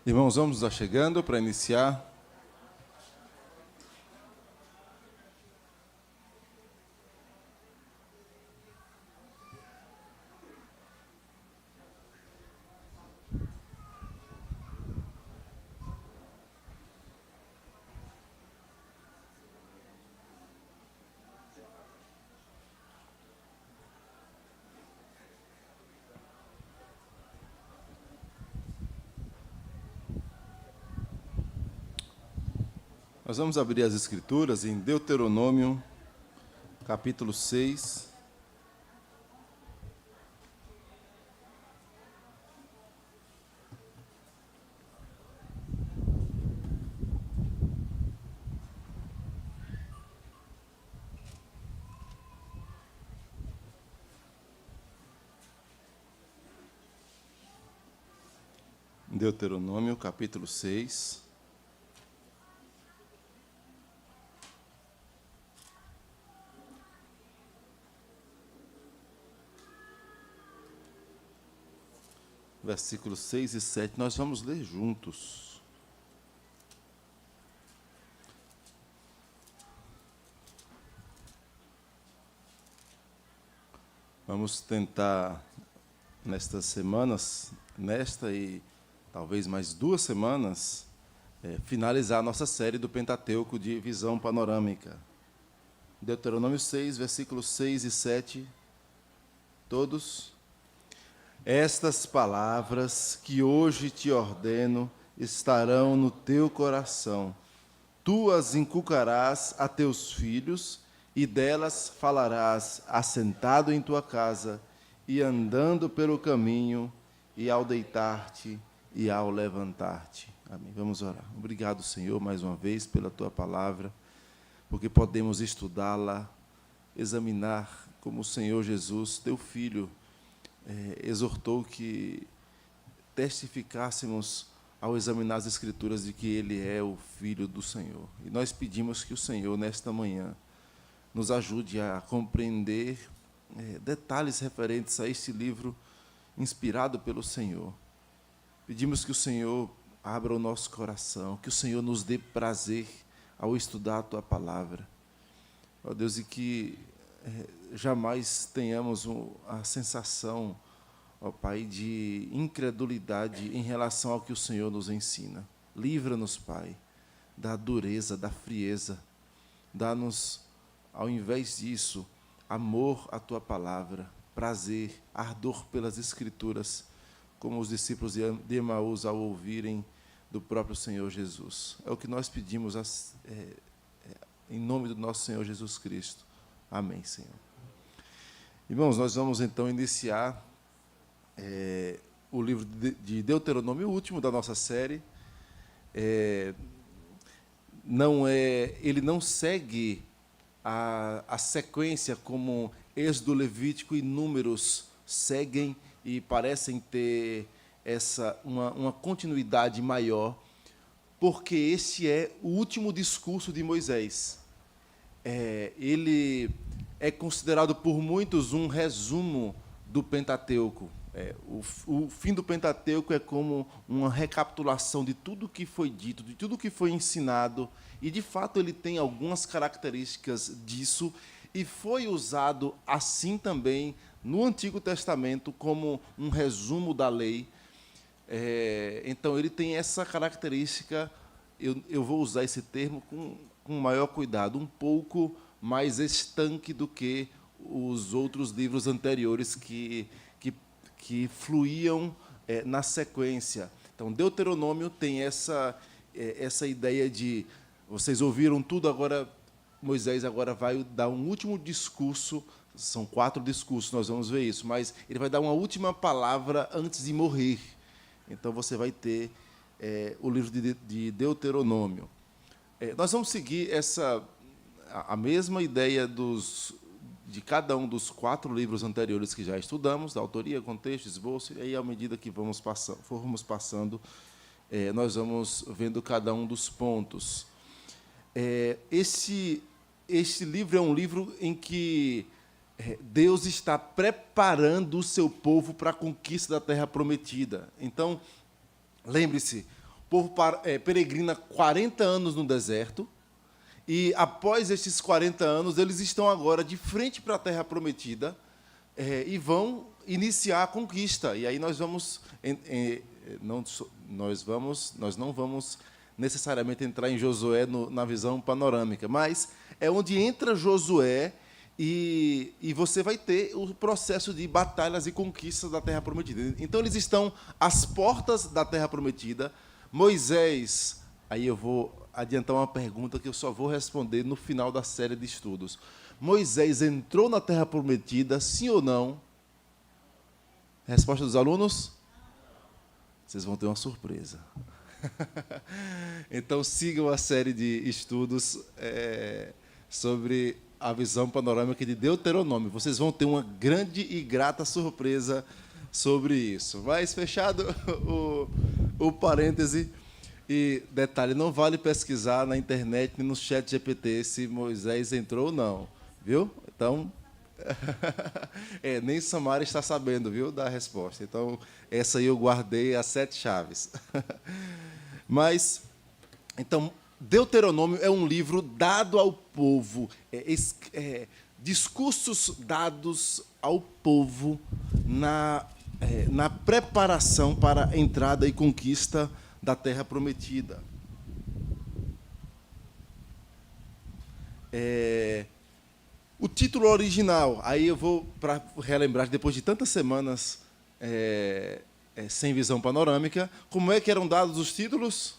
Irmãos, vamos lá chegando para iniciar. Nós vamos abrir as Escrituras em Deuteronômio, capítulo 6. Deuteronômio, capítulo 6. Versículos 6 e 7, nós vamos ler juntos. Vamos tentar, nestas semanas, nesta e talvez mais 2 semanas, finalizar a nossa série do Pentateuco de visão panorâmica. Deuteronômio 6, versículos 6 e 7, todos. Estas palavras que hoje te ordeno estarão no teu coração. Tu as inculcarás a teus filhos, e delas falarás assentado em tua casa, e andando pelo caminho, e ao deitar-te, e ao levantar-te. Amém. Vamos orar. Obrigado, Senhor, mais uma vez, pela tua palavra, porque podemos estudá-la, examinar como o Senhor Jesus, teu Filho, exortou que testificássemos ao examinar as Escrituras de que Ele é o Filho do Senhor. E nós pedimos que o Senhor, nesta manhã, nos ajude a compreender detalhes referentes a este livro inspirado pelo Senhor. Pedimos que o Senhor abra o nosso coração, que o Senhor nos dê prazer ao estudar a Tua Palavra. Ó Deus, e que jamais tenhamos a sensação, ó Pai, de incredulidade em relação ao que o Senhor nos ensina. Livra-nos, Pai, da dureza, da frieza. Dá-nos, ao invés disso, amor à Tua Palavra, prazer, ardor pelas Escrituras, como os discípulos de Emaús ao ouvirem do próprio Senhor Jesus. É o que nós pedimos em nome do nosso Senhor Jesus Cristo. Amém, Senhor. Irmãos, nós vamos então iniciar o livro de Deuteronômio, o último da nossa série. Ele não segue a sequência como Êxodo, Levítico e Números seguem e parecem ter uma continuidade maior, porque este é o último discurso de Moisés. Ele é considerado por muitos um resumo do Pentateuco. O fim do Pentateuco é como uma recapitulação de tudo que foi dito, de tudo que foi ensinado, e, de fato, ele tem algumas características disso, e foi usado assim também no Antigo Testamento como um resumo da lei. Então, ele tem essa característica, eu vou usar esse termo com maior cuidado, um pouco mais estanque do que os outros livros anteriores que fluíam na sequência. Então, Deuteronômio tem essa ideia de, vocês ouviram tudo, agora Moisés agora vai dar um último discurso, são 4 discursos, nós vamos ver isso, mas ele vai dar uma última palavra antes de morrer. Então, você vai ter o livro de Deuteronômio. Nós vamos seguir a mesma ideia de cada um dos 4 livros anteriores que já estudamos, da autoria, contexto, esboço, e aí, à medida que formos passando, nós vamos vendo cada um dos pontos. Este livro é um livro em que Deus está preparando o seu povo para a conquista da terra prometida. Então, lembre-se, povo peregrina 40 anos no deserto, e após estes 40 anos, eles estão agora de frente para a Terra Prometida, e vão iniciar a conquista. E aí nós não vamos necessariamente entrar em Josué na visão panorâmica, mas é onde entra Josué e você vai ter o processo de batalhas e conquistas da Terra Prometida. Então, eles estão às portas da Terra Prometida. Moisés, aí eu vou adiantar uma pergunta que eu só vou responder no final da série de estudos. Moisés entrou na Terra Prometida, sim ou não? Resposta dos alunos? Vocês vão ter uma surpresa. Então, sigam a série de estudos sobre a visão panorâmica de Deuteronômio. Vocês vão ter uma grande e grata surpresa sobre isso. Mas, fechado o parêntese, e detalhe, não vale pesquisar na internet nem no chat GPT se Moisés entrou ou não, viu? Então, nem Samara está sabendo, viu, da resposta. Então, essa aí eu guardei as 7 chaves. Mas, então, Deuteronômio é um livro dado ao povo, discursos dados ao povo na preparação para a entrada e conquista da Terra Prometida. O título original, aí eu vou para relembrar, depois de tantas semanas sem visão panorâmica, como é que eram dados os títulos?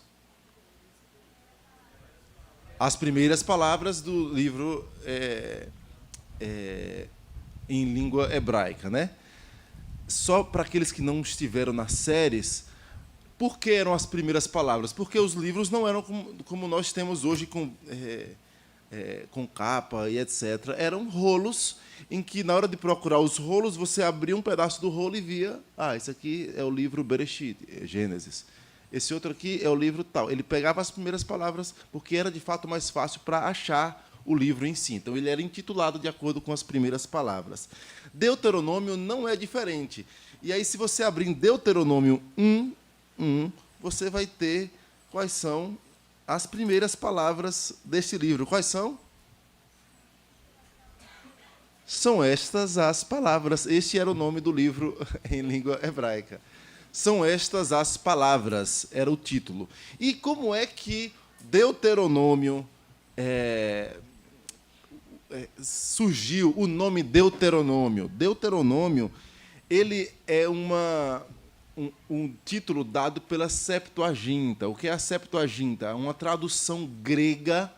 As primeiras palavras do livro em língua hebraica, né? Só para aqueles que não estiveram nas séries, por que eram as primeiras palavras? Porque os livros não eram como nós temos hoje, com capa e etc. Eram rolos em que, na hora de procurar os rolos, você abria um pedaço do rolo e via, esse aqui é o livro Bereshit, Gênesis. Esse outro aqui é o livro tal. Ele pegava as primeiras palavras, porque era, de fato, mais fácil para achar o livro em si. Então, ele era intitulado de acordo com as primeiras palavras. Deuteronômio não é diferente. E aí, se você abrir em Deuteronômio 1, você vai ter quais são as primeiras palavras deste livro. Quais são? São estas as palavras. Este era o nome do livro em língua hebraica. São estas as palavras, era o título. E como é que Deuteronômio surgiu o nome Deuteronômio? Deuteronômio, ele é um título dado pela Septuaginta. O que é a Septuaginta? É uma tradução grega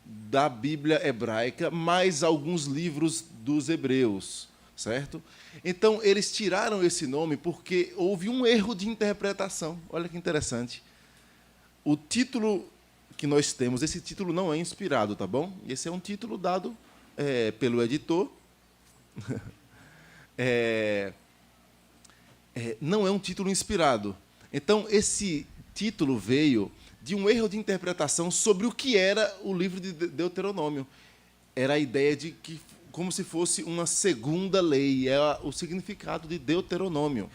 da Bíblia hebraica, mais alguns livros dos hebreus, certo? Então, eles tiraram esse nome porque houve um erro de interpretação. Olha que interessante. O título que nós temos, esse título não é inspirado, tá bom? Esse é um título dado pelo editor. Não é um título inspirado. Então, esse título veio de um erro de interpretação sobre o que era o livro de Deuteronômio. Era a ideia de que, como se fosse uma segunda lei, é o significado de Deuteronômio.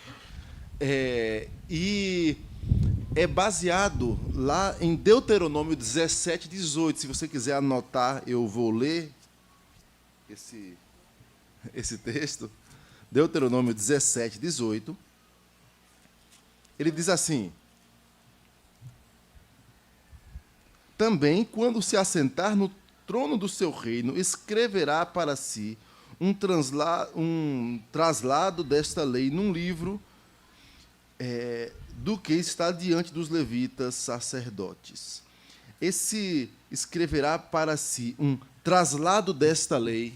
E é baseado lá em Deuteronômio 17, 18. Se você quiser anotar, eu vou ler esse texto. Deuteronômio 17, 18. Ele diz assim: também, quando se assentar no trono do seu reino, escreverá para si um traslado desta lei num livro do que está diante dos levitas sacerdotes. Esse escreverá para si um traslado desta lei,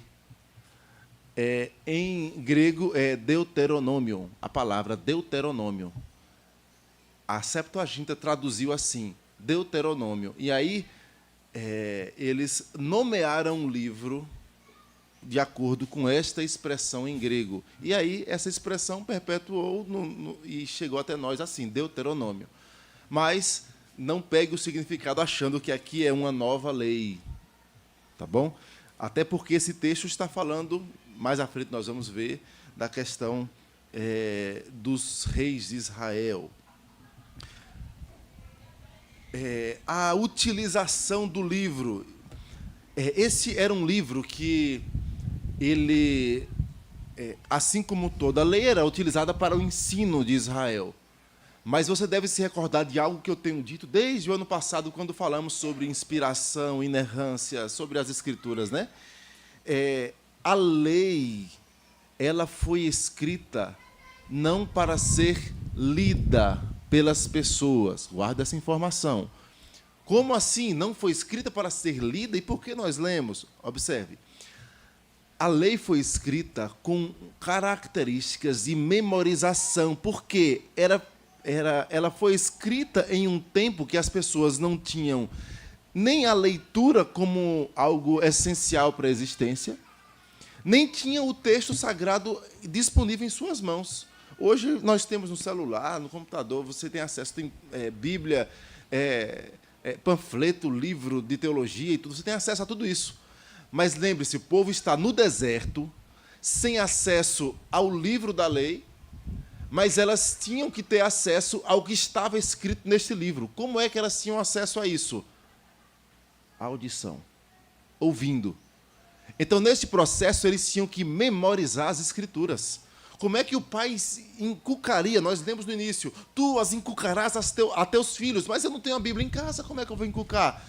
em grego é Deuteronômio, a palavra Deuteronômio. A Septuaginta traduziu assim, Deuteronômio. E aí, eles nomearam o livro de acordo com esta expressão em grego. E aí, essa expressão perpetuou e chegou até nós assim, Deuteronômio. Mas não pegue o significado achando que aqui é uma nova lei. Tá bom? Até porque esse texto está falando, mais à frente nós vamos ver, da questão dos reis de Israel. a utilização do livro. Esse era um livro que ele, assim como toda a lei, era utilizada para o ensino de Israel. Mas você deve se recordar de algo que eu tenho dito desde o ano passado, quando falamos sobre inspiração, inerrância, sobre as Escrituras, né? A lei, ela foi escrita não para ser lida pelas pessoas. Guarda essa informação. Como assim? Não foi escrita para ser lida? E por que nós lemos? Observe. A lei foi escrita com características de memorização, porque ela foi escrita em um tempo que as pessoas não tinham nem a leitura como algo essencial para a existência, nem tinham o texto sagrado disponível em suas mãos. Hoje nós temos no celular, no computador, você tem acesso, tem Bíblia, panfleto, livro de teologia e tudo, você tem acesso a tudo isso. Mas lembre-se, o povo está no deserto, sem acesso ao livro da lei, mas elas tinham que ter acesso ao que estava escrito neste livro. Como é que elas tinham acesso a isso? A audição, ouvindo. Então, neste processo, eles tinham que memorizar as Escrituras. Como é que o pai inculcaria? Nós lemos no início, tu as inculcarás a teus filhos, mas eu não tenho a Bíblia em casa, como é que eu vou inculcar?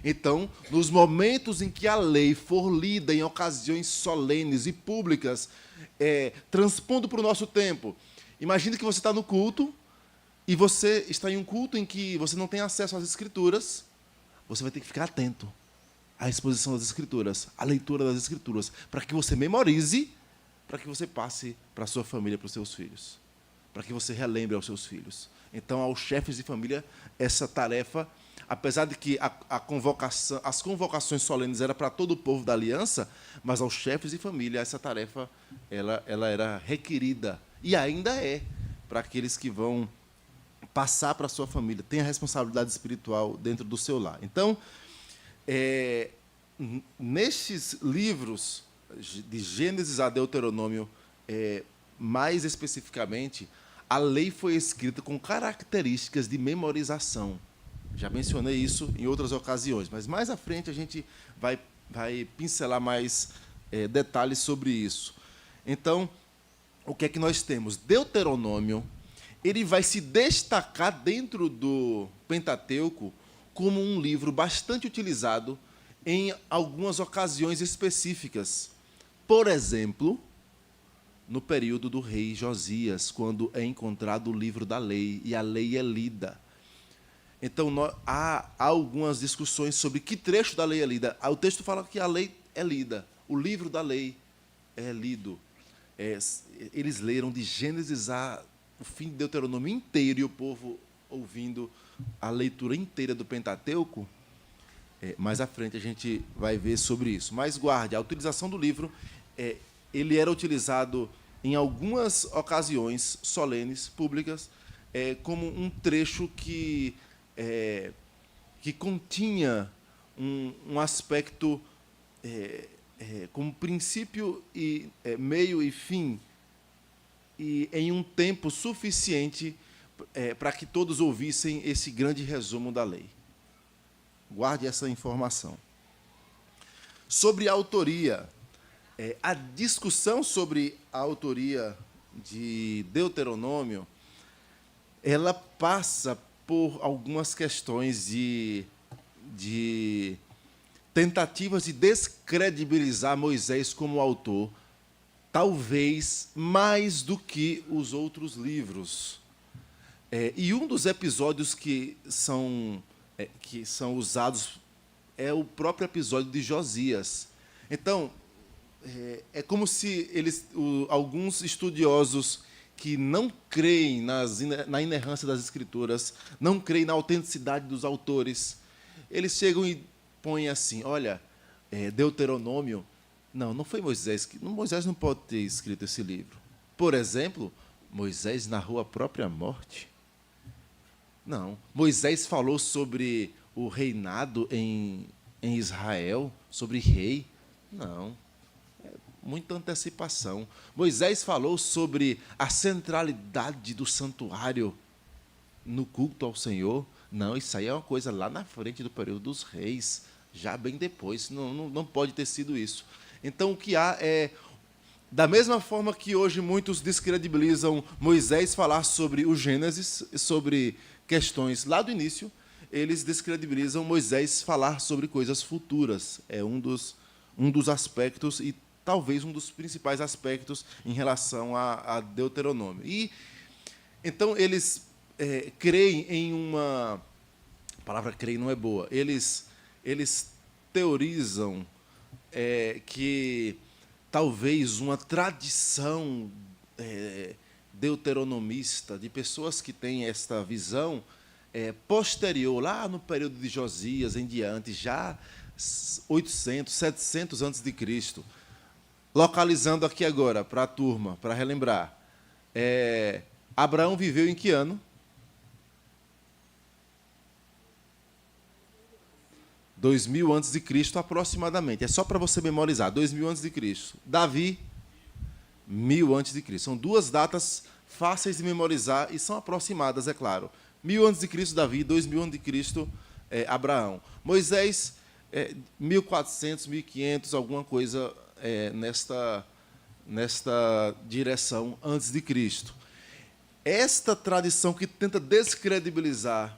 Então, nos momentos em que a lei for lida em ocasiões solenes e públicas, transpondo para o nosso tempo, imagine que você está no culto, e você está em um culto em que você não tem acesso às Escrituras, você vai ter que ficar atento à exposição das Escrituras, à leitura das Escrituras, para que você memorize, para que você passe para a sua família, para os seus filhos, para que você relembre aos seus filhos. Então, aos chefes de família, essa tarefa, apesar de que as convocações solenes eram para todo o povo da aliança, mas aos chefes de família, essa tarefa ela era requerida, e ainda é, para aqueles que vão passar para a sua família, tem a responsabilidade espiritual dentro do seu lar. Então, nestes livros, de Gênesis a Deuteronômio, mais especificamente, a lei foi escrita com características de memorização. Já mencionei isso em outras ocasiões, mas mais à frente a gente vai pincelar mais detalhes sobre isso. Então, o que é que nós temos? Deuteronômio, ele vai se destacar dentro do Pentateuco como um livro bastante utilizado em algumas ocasiões específicas. Por exemplo, no período do rei Josias, quando é encontrado o livro da lei, e a lei é lida. Então, há algumas discussões sobre que trecho da lei é lida. O texto fala que a lei é lida, o livro da lei é lido. Eles leram de Gênesis a o fim de Deuteronômio inteiro, e o povo ouvindo a leitura inteira do Pentateuco. Mais à frente a gente vai ver sobre isso. Mas guarde, a utilização do livro, ele era utilizado em algumas ocasiões solenes, públicas, como um trecho que continha um aspecto como princípio, e meio e fim, e em um tempo suficiente para que todos ouvissem esse grande resumo da lei. Guarde essa informação. Sobre a autoria, a discussão sobre a autoria de Deuteronômio, ela passa por algumas questões de tentativas de descredibilizar Moisés como autor, talvez mais do que os outros livros. E um dos episódios que são usados é o próprio episódio de Josias. Então, é como se alguns estudiosos que não creem na inerrância das Escrituras, não creem na autenticidade dos autores, eles chegam e põem assim: olha, Deuteronômio, não foi Moisés. Moisés não pode ter escrito esse livro. Por exemplo, Moisés narrou a própria morte. Não. Moisés falou sobre o reinado em Israel, sobre rei. Não. Muita antecipação. Moisés falou sobre a centralidade do santuário no culto ao Senhor. Não, isso aí é uma coisa lá na frente do período dos reis, já bem depois. Não pode ter sido isso. Então, o que há é, da mesma forma que hoje muitos descredibilizam Moisés falar sobre o Gênesis, sobre questões lá do início, eles descredibilizam Moisés falar sobre coisas futuras. É um dos aspectos, e talvez um dos principais aspectos em relação a Deuteronômio. E então eles creem em uma... A palavra creem não é boa. Eles teorizam que talvez uma tradição deuteronomista, de pessoas que têm esta visão, posterior, lá no período de Josias em diante, já 800, 700 antes de Cristo, localizando aqui agora, para a turma, para relembrar, Abraão viveu em que ano? 2000 antes de Cristo, aproximadamente. É só para você memorizar. 2000 antes de Cristo. Davi, 1000 antes de Cristo. São duas datas fáceis de memorizar e são aproximadas, é claro. 1000 antes de Cristo, Davi. 2000 antes de Cristo, Abraão. Moisés, 1400, 1500, alguma coisa nesta direção antes de Cristo. Esta tradição que tenta descredibilizar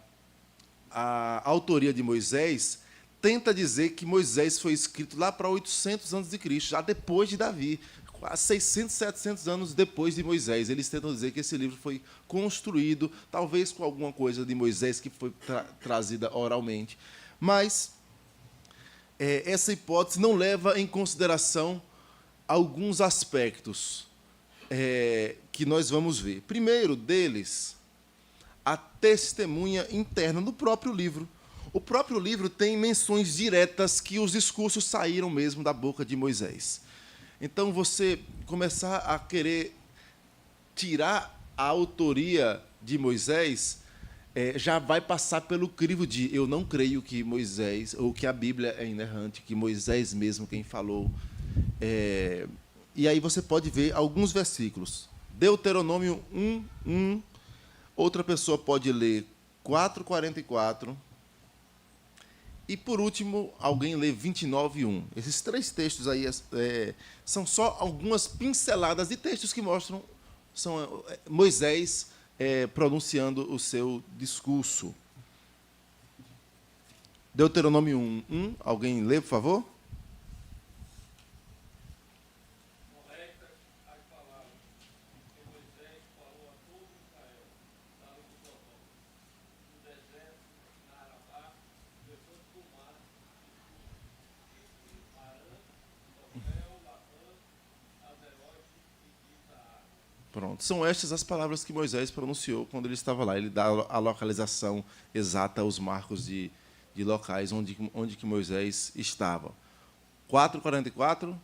a autoria de Moisés tenta dizer que Moisés foi escrito lá para 800 anos de Cristo, já depois de Davi, quase 600, 700 anos depois de Moisés. Eles tentam dizer que esse livro foi construído, talvez com alguma coisa de Moisés que foi trazida oralmente. Mas essa hipótese não leva em consideração alguns aspectos que nós vamos ver. Primeiro deles, a testemunha interna do próprio livro. O próprio livro tem menções diretas que os discursos saíram mesmo da boca de Moisés. Então, você começar a querer tirar a autoria de Moisés, já vai passar pelo crivo de eu não creio que Moisés, ou que a Bíblia é inerrante, que Moisés mesmo quem falou. E aí você pode ver alguns versículos. Deuteronômio 1:1. Outra pessoa pode ler 4:44. E, por último, alguém lê 29:1. Esses três textos aí são só algumas pinceladas de textos que mostram Moisés pronunciando o seu discurso. Deuteronômio 1:1. Alguém lê, por favor? Pronto. São estas as palavras que Moisés pronunciou quando ele estava lá. Ele dá a localização exata aos marcos de locais onde que Moisés estava. 4:44.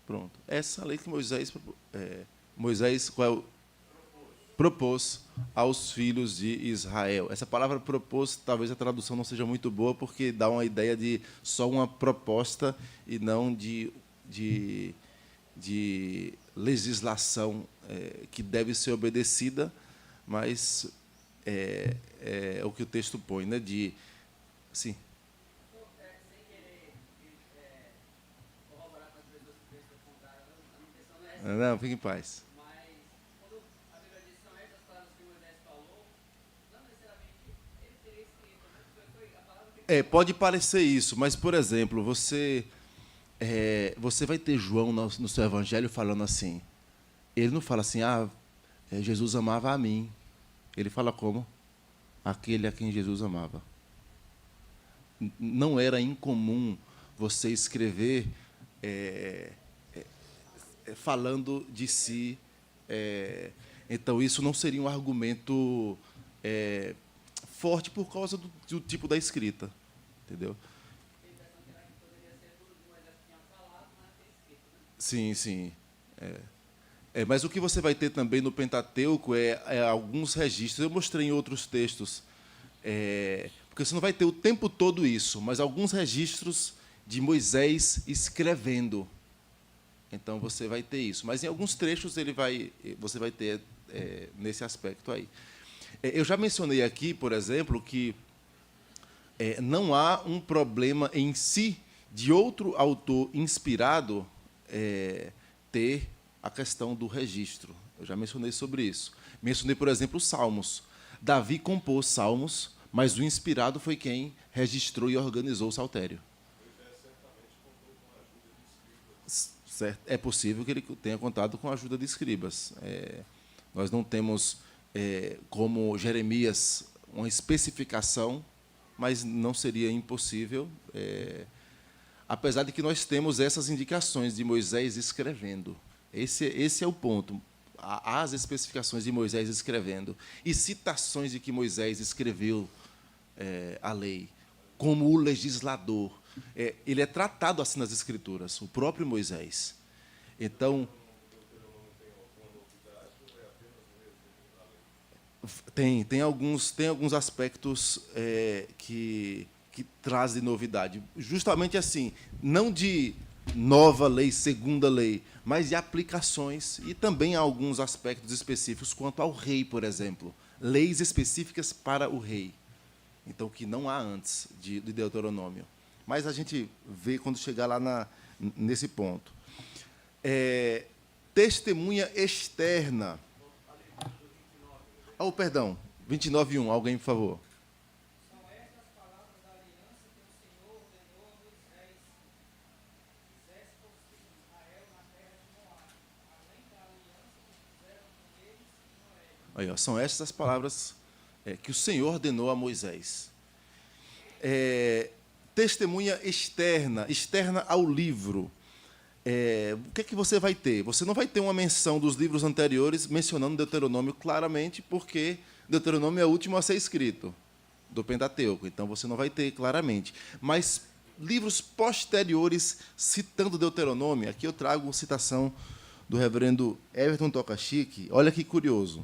Pronto. Essa lei que Moisés propôs aos filhos de Israel. Essa palavra propôs, talvez a tradução não seja muito boa, porque dá uma ideia de só uma proposta e não de legislação que deve ser obedecida, mas é o que o texto põe, né? Sim. Não, fique em paz. Pode parecer isso, mas, por exemplo, você vai ter João no seu evangelho falando assim. Ele não fala assim, Jesus amava a mim. Ele fala como? Aquele a quem Jesus amava. Não era incomum você escrever falando de si. Então, isso não seria um argumento forte por causa do tipo da escrita. Entendeu? Sim, sim. Mas o que você vai ter também no Pentateuco é alguns registros. Eu mostrei em outros textos, porque você não vai ter o tempo todo isso, mas alguns registros de Moisés escrevendo. Então você vai ter isso. Mas em alguns trechos você vai ter nesse aspecto aí. Eu já mencionei aqui, por exemplo, que não há um problema em si de outro autor inspirado ter a questão do registro. Eu já mencionei sobre isso. Mencionei, por exemplo, os Salmos. Davi compôs Salmos, mas o inspirado foi quem registrou e organizou o saltério. Certo? É possível que ele tenha contado com a ajuda de escribas. Nós não temos, como Jeremias, uma especificação, mas não seria impossível, apesar de que nós temos essas indicações de Moisés escrevendo. Esse é o ponto. Há as especificações de Moisés escrevendo e citações de que Moisés escreveu a lei, como o legislador. Ele é tratado assim nas Escrituras, o próprio Moisés. Então, tem alguns aspectos que trazem novidade. Justamente assim, não de nova lei, segunda lei, mas de aplicações e também há alguns aspectos específicos quanto ao rei, por exemplo. Leis específicas para o rei. Então, que não há antes de Deuteronômio. Mas a gente vê quando chegar lá nesse ponto. Testemunha externa. Oh, perdão, 29:1. Alguém, por favor. São estas palavras da aliança que o Senhor ordenou a Moisés, que fizesse por Israel na terra de Moabe, além da aliança que fizeram com eles em Horebe. Aí, ó, são estas as palavras que o Senhor ordenou a Moisés. Testemunha externa ao livro. O que é que você vai ter? Você não vai ter uma menção dos livros anteriores mencionando Deuteronômio claramente, porque Deuteronômio é o último a ser escrito do Pentateuco, então você não vai ter claramente. Mas livros posteriores citando Deuteronômio, aqui eu trago citação do reverendo Everton Tocachique. Olha que curioso.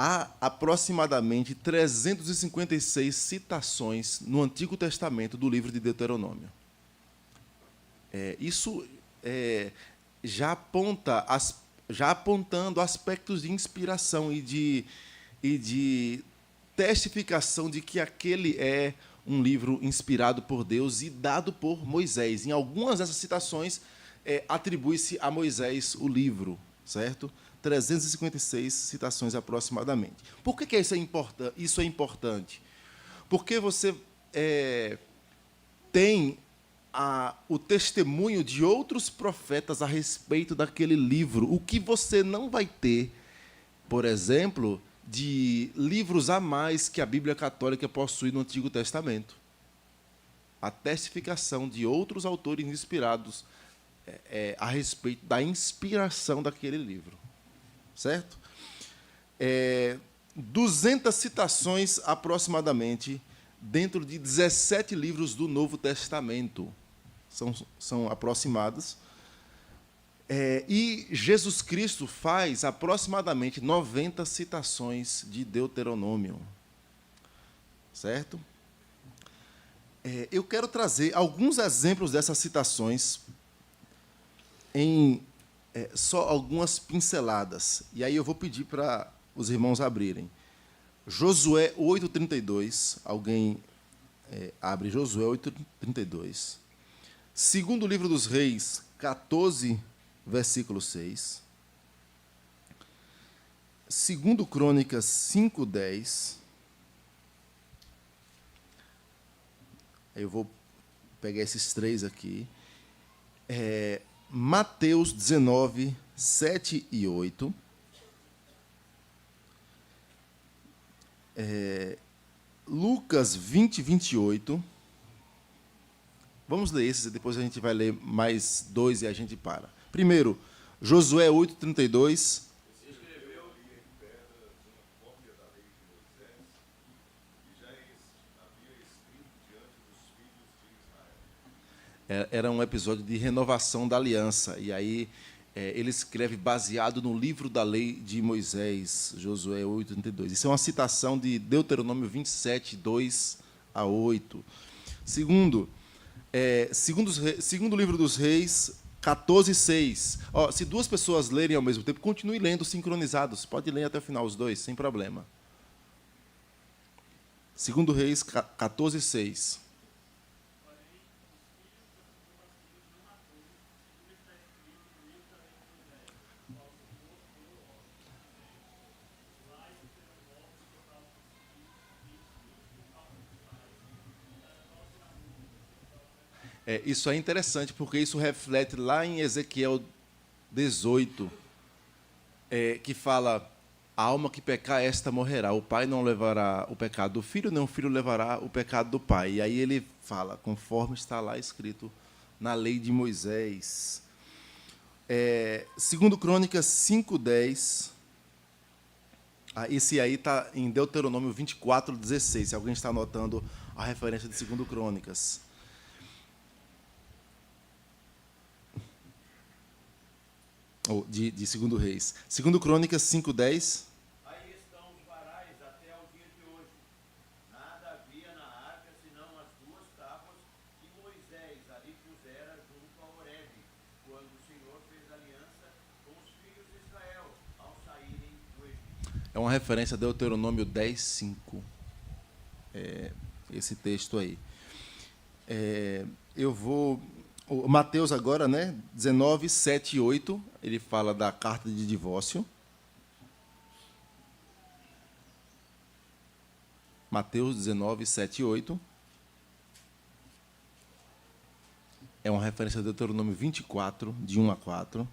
Há aproximadamente 356 citações no Antigo Testamento do livro de Deuteronômio. Isso já apontando aspectos de inspiração e de testificação de que aquele é um livro inspirado por Deus e dado por Moisés. Em algumas dessas citações, atribui-se a Moisés o livro, certo? 356 citações aproximadamente. Por que isso é importante? Porque você tem o testemunho de outros profetas a respeito daquele livro, o que você não vai ter, por exemplo, de livros a mais que a Bíblia Católica possui no Antigo Testamento. A testificação de outros autores inspirados a respeito da inspiração daquele livro. Certo? 200 citações, aproximadamente, dentro de 17 livros do Novo Testamento. São aproximadas. E Jesus Cristo faz aproximadamente 90 citações de Deuteronômio. Certo? Eu quero trazer alguns exemplos dessas citações em só algumas pinceladas. E aí eu vou pedir para os irmãos abrirem. Josué 8:32. Alguém abre Josué 8:32. Segundo livro dos Reis, 14, versículo 6. Segundo Crônicas 5:10. Eu vou pegar esses três aqui. Mateus 19, 7 e 8. Lucas 20, 28. Vamos ler esses e depois a gente vai ler mais dois e a gente para. Primeiro, Josué 8, 32. Era um episódio de renovação da aliança. E aí ele escreve baseado no livro da lei de Moisés, Josué 8:32. Isso é uma citação de Deuteronômio 27, 2 a 8. Segundo livro dos Reis, 14:6. Ó, se duas pessoas lerem ao mesmo tempo, continue lendo sincronizados. Pode ler até o final os dois, sem problema. 2 Reis 14:6. Isso é interessante, porque isso reflete lá em Ezequiel 18, que fala: a alma que pecar, esta morrerá. O pai não levará o pecado do filho, nem o filho levará o pecado do pai. E aí ele fala, conforme está lá escrito na lei de Moisés. 2 Crônicas 5:10. Esse aí está em Deuteronômio 24:16, se alguém está anotando a referência de 2 Crônicas. De 2 Reis. 2 Crônicas 5:10. Aí estão os varais até o dia de hoje. Nada havia na arca senão as duas tábuas que Moisés ali pusera junto a Horebe, quando o Senhor fez aliança com os filhos de Israel ao saírem do Egito. É uma referência a Deuteronômio 10:5. Esse texto aí. Eu vou... O Mateus agora, né? 19:7-8, ele fala da carta de divórcio. Mateus 19:7-8. É uma referência a Deuteronômio 24, de 1-4.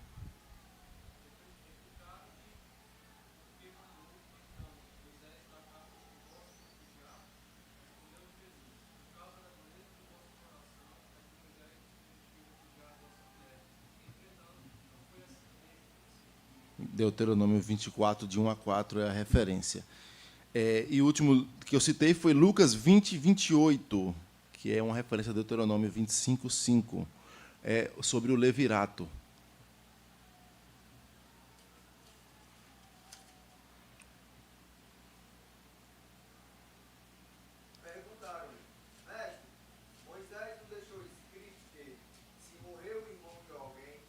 Deuteronômio 24, de 1-4, é a referência. E o último que eu citei foi Lucas 20:28, que é uma referência a Deuteronômio 25:5, sobre o levirato. Perguntaram-lhe: Mestre, Moisés não deixou escrito que, se morreu o irmão de alguém,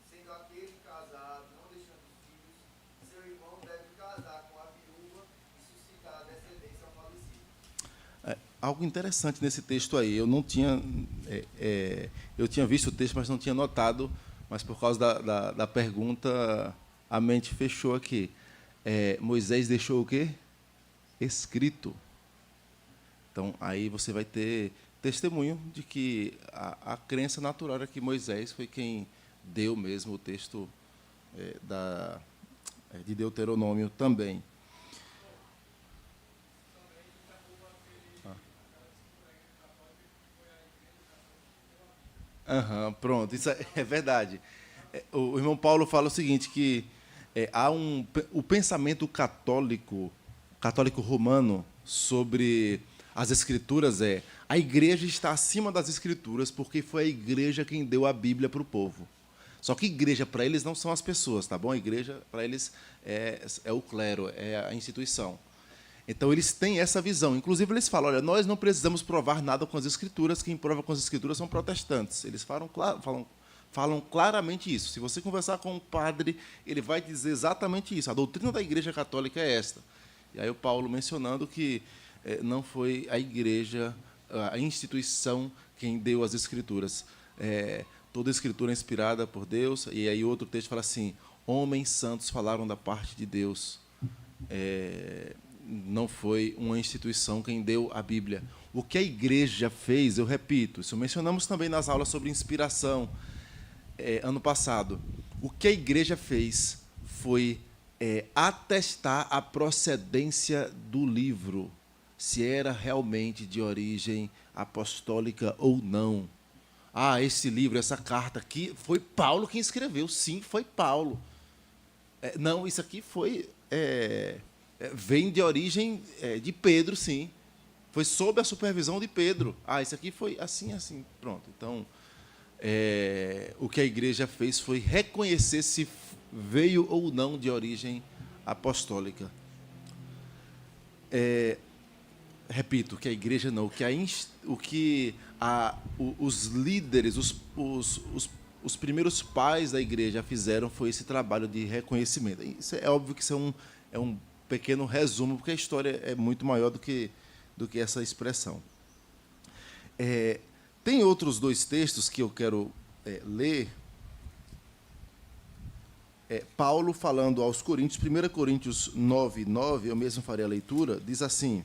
sendo aquele casado, não deixando filhos, seu irmão deve casar com a viúva e suscitar a descendência ao falecido. Algo interessante nesse texto aí. Eu não tinha... eu tinha visto o texto, mas não tinha notado, mas por causa da pergunta, a mente fechou aqui. Moisés deixou o quê? Escrito. Então, aí você vai ter testemunho de que a crença natural era que Moisés foi quem deu mesmo o texto de Deuteronômio também. Pronto, isso é verdade. O irmão Paulo fala o seguinte, que há o pensamento católico romano sobre as Escrituras a igreja está acima das Escrituras porque foi a igreja quem deu a Bíblia para o povo. Só que igreja para eles não são as pessoas, tá bom? A igreja para eles é o clero, é a instituição. Então, eles têm essa visão. Inclusive, eles falam, olha, nós não precisamos provar nada com as Escrituras, quem prova com as Escrituras são protestantes. Eles falam claramente isso. Se você conversar com um padre, ele vai dizer exatamente isso. A doutrina da Igreja Católica é esta. E aí o Paulo mencionando que não foi a igreja, a instituição, quem deu as Escrituras. Toda a Escritura é inspirada por Deus. E aí outro texto fala assim, homens santos falaram da parte de Deus. Não foi uma instituição quem deu a Bíblia. O que a igreja fez, eu repito, isso mencionamos também nas aulas sobre inspiração, ano passado. O que a igreja fez foi atestar a procedência do livro, se era realmente de origem apostólica ou não. Esse livro, essa carta aqui, foi Paulo quem escreveu. Sim, foi Paulo. Não, isso aqui foi... vem de origem de Pedro, sim. Foi sob a supervisão de Pedro. Isso aqui foi assim, assim. Pronto. Então, o que a igreja fez foi reconhecer se veio ou não de origem apostólica. Repito, que a igreja não, os líderes, os primeiros pais da igreja fizeram foi esse trabalho de reconhecimento. Isso é óbvio que isso é um pequeno resumo, porque a história é muito maior do que essa expressão. Tem outros 2 textos que eu quero ler. Paulo falando aos Coríntios, 1 Coríntios 9:9, eu mesmo farei a leitura, diz assim: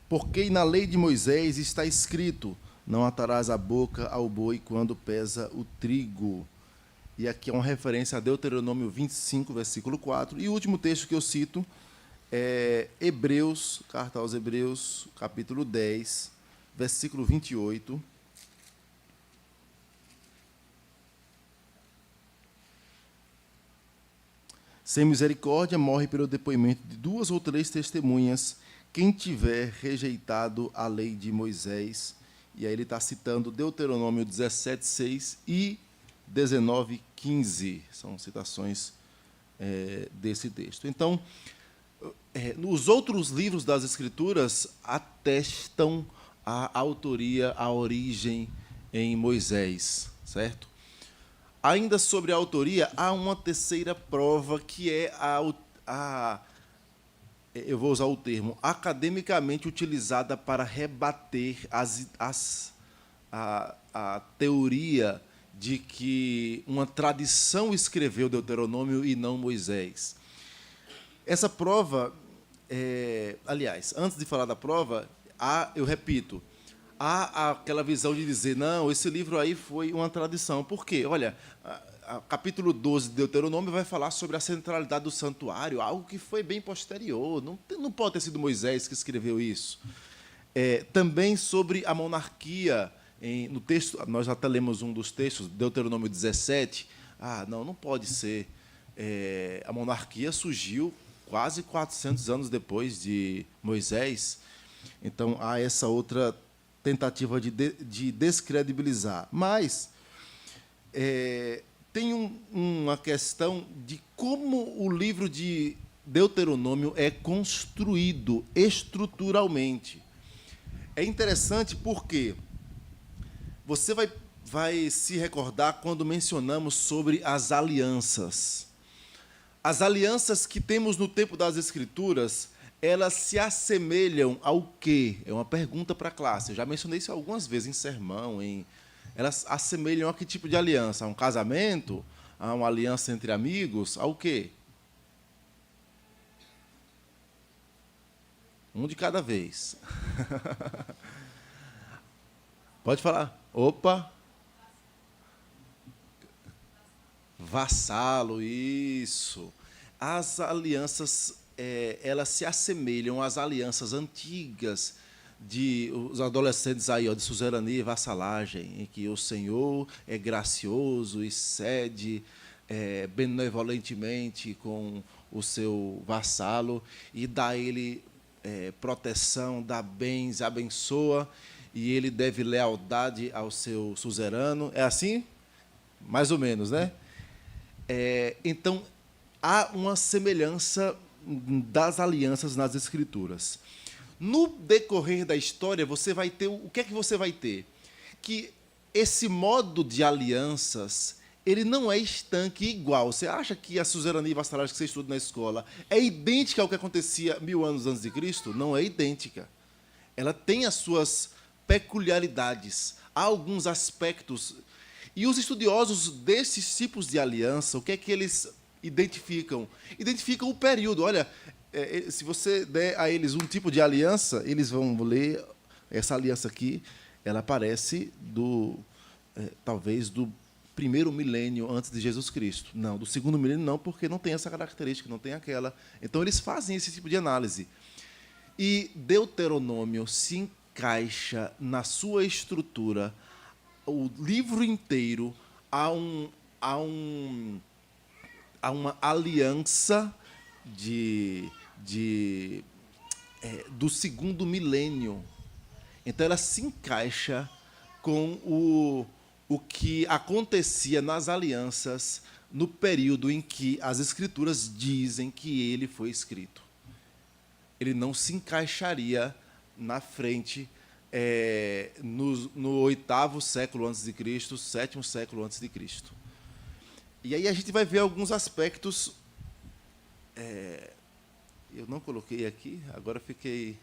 porque na lei de Moisés está escrito, não atarás a boca ao boi quando pesa o trigo. E aqui é uma referência a Deuteronômio 25, versículo 4. E o último texto que eu cito é Hebreus, carta aos Hebreus, capítulo 10, versículo 28. Sem misericórdia morre pelo depoimento de 2 ou 3 testemunhas quem tiver rejeitado a lei de Moisés. E aí ele está citando Deuteronômio 17:6 e 19:15. São citações desse texto. Então, os outros livros das Escrituras atestam a autoria, a origem em Moisés, certo? Ainda sobre a autoria, há uma terceira prova, que é eu vou usar o termo, academicamente utilizada para rebater a teoria de que uma tradição escreveu Deuteronômio e não Moisés. Essa prova, aliás, antes de falar da prova, eu repito, há aquela visão de dizer, não, esse livro aí foi uma tradição. Por quê? Olha, capítulo 12 de Deuteronômio vai falar sobre a centralidade do santuário, algo que foi bem posterior, não pode ter sido Moisés que escreveu isso. Também sobre a monarquia, no texto, nós até lemos um dos textos, Deuteronômio 17, não pode ser. A monarquia surgiu quase 400 anos depois de Moisés, então há essa outra tentativa de descredibilizar. Mas tem uma questão de como o livro de Deuteronômio é construído estruturalmente. É interessante porque você vai se recordar quando mencionamos sobre as alianças. As alianças que temos no tempo das Escrituras, elas se assemelham ao quê? É uma pergunta para a classe. Eu já mencionei isso algumas vezes em sermão. Elas assemelham a que tipo de aliança? A um casamento? A uma aliança entre amigos? Ao quê? Um de cada vez. Pode falar. Opa! Vassalo, isso. As alianças, elas se assemelham às alianças antigas os adolescentes aí, de suzerania e vassalagem, em que o Senhor é gracioso e cede benevolentemente com o seu vassalo e dá a ele proteção, dá bens, abençoa, e ele deve lealdade ao seu suzerano. É assim? Mais ou menos, né? Então, há uma semelhança das alianças nas Escrituras. No decorrer da história, você vai ter... O que é que você vai ter? Que esse modo de alianças, ele não é estanque igual. Você acha que a suzerania e vassalagem que você estuda na escola é idêntica ao que acontecia 1000 anos antes de Cristo? Não é idêntica. Ela tem as suas peculiaridades. Há alguns aspectos... E os estudiosos desses tipos de aliança, o que é que eles identificam? Identificam o período. Olha, se você der a eles um tipo de aliança, eles vão ler, essa aliança aqui, ela aparece talvez do 1º milênio antes de Jesus Cristo. Não, do 2º milênio não, porque não tem essa característica, não tem aquela. Então, eles fazem esse tipo de análise. E Deuteronômio se encaixa na sua estrutura, o livro inteiro, há uma aliança do 2º milênio. Então, ela se encaixa com o que acontecia nas alianças no período em que as Escrituras dizem que ele foi escrito. Ele não se encaixaria na frente no 8º século antes de Cristo, 7º século antes de Cristo. E aí a gente vai ver alguns aspectos. Eu não coloquei aqui, agora fiquei.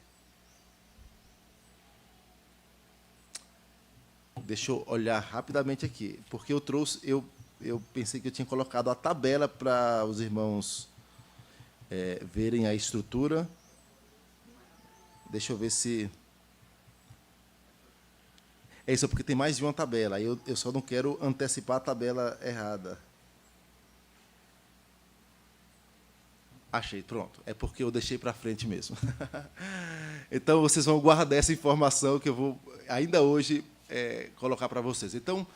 Deixa eu olhar rapidamente aqui, porque eu pensei que eu tinha colocado a tabela para os irmãos verem a estrutura. Deixa eu ver se... É isso, porque tem mais de uma tabela, aí eu só não quero antecipar a tabela errada. Achei, pronto. É porque eu deixei para frente mesmo. Então, vocês vão guardar essa informação que eu vou, ainda hoje, colocar para vocês. Então,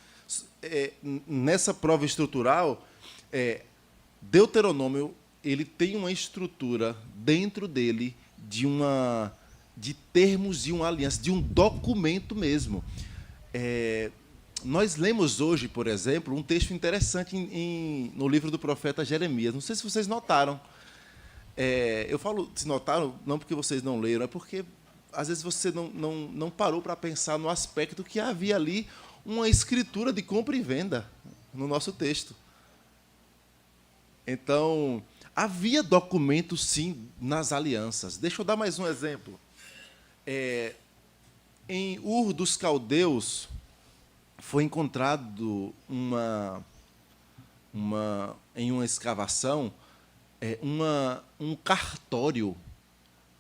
nessa prova estrutural, Deuteronômio ele tem uma estrutura dentro dele de termos de uma aliança, de um documento mesmo. Nós lemos hoje, por exemplo, um texto interessante no livro do profeta Jeremias. Não sei se vocês notaram. Eu falo se notaram, não porque vocês não leram, é porque, às vezes, você não parou para pensar no aspecto que havia ali uma escritura de compra e venda no nosso texto. Então, havia documentos, sim, nas alianças. Deixa eu dar mais um exemplo. Em Ur dos Caldeus, foi encontrado em uma escavação um cartório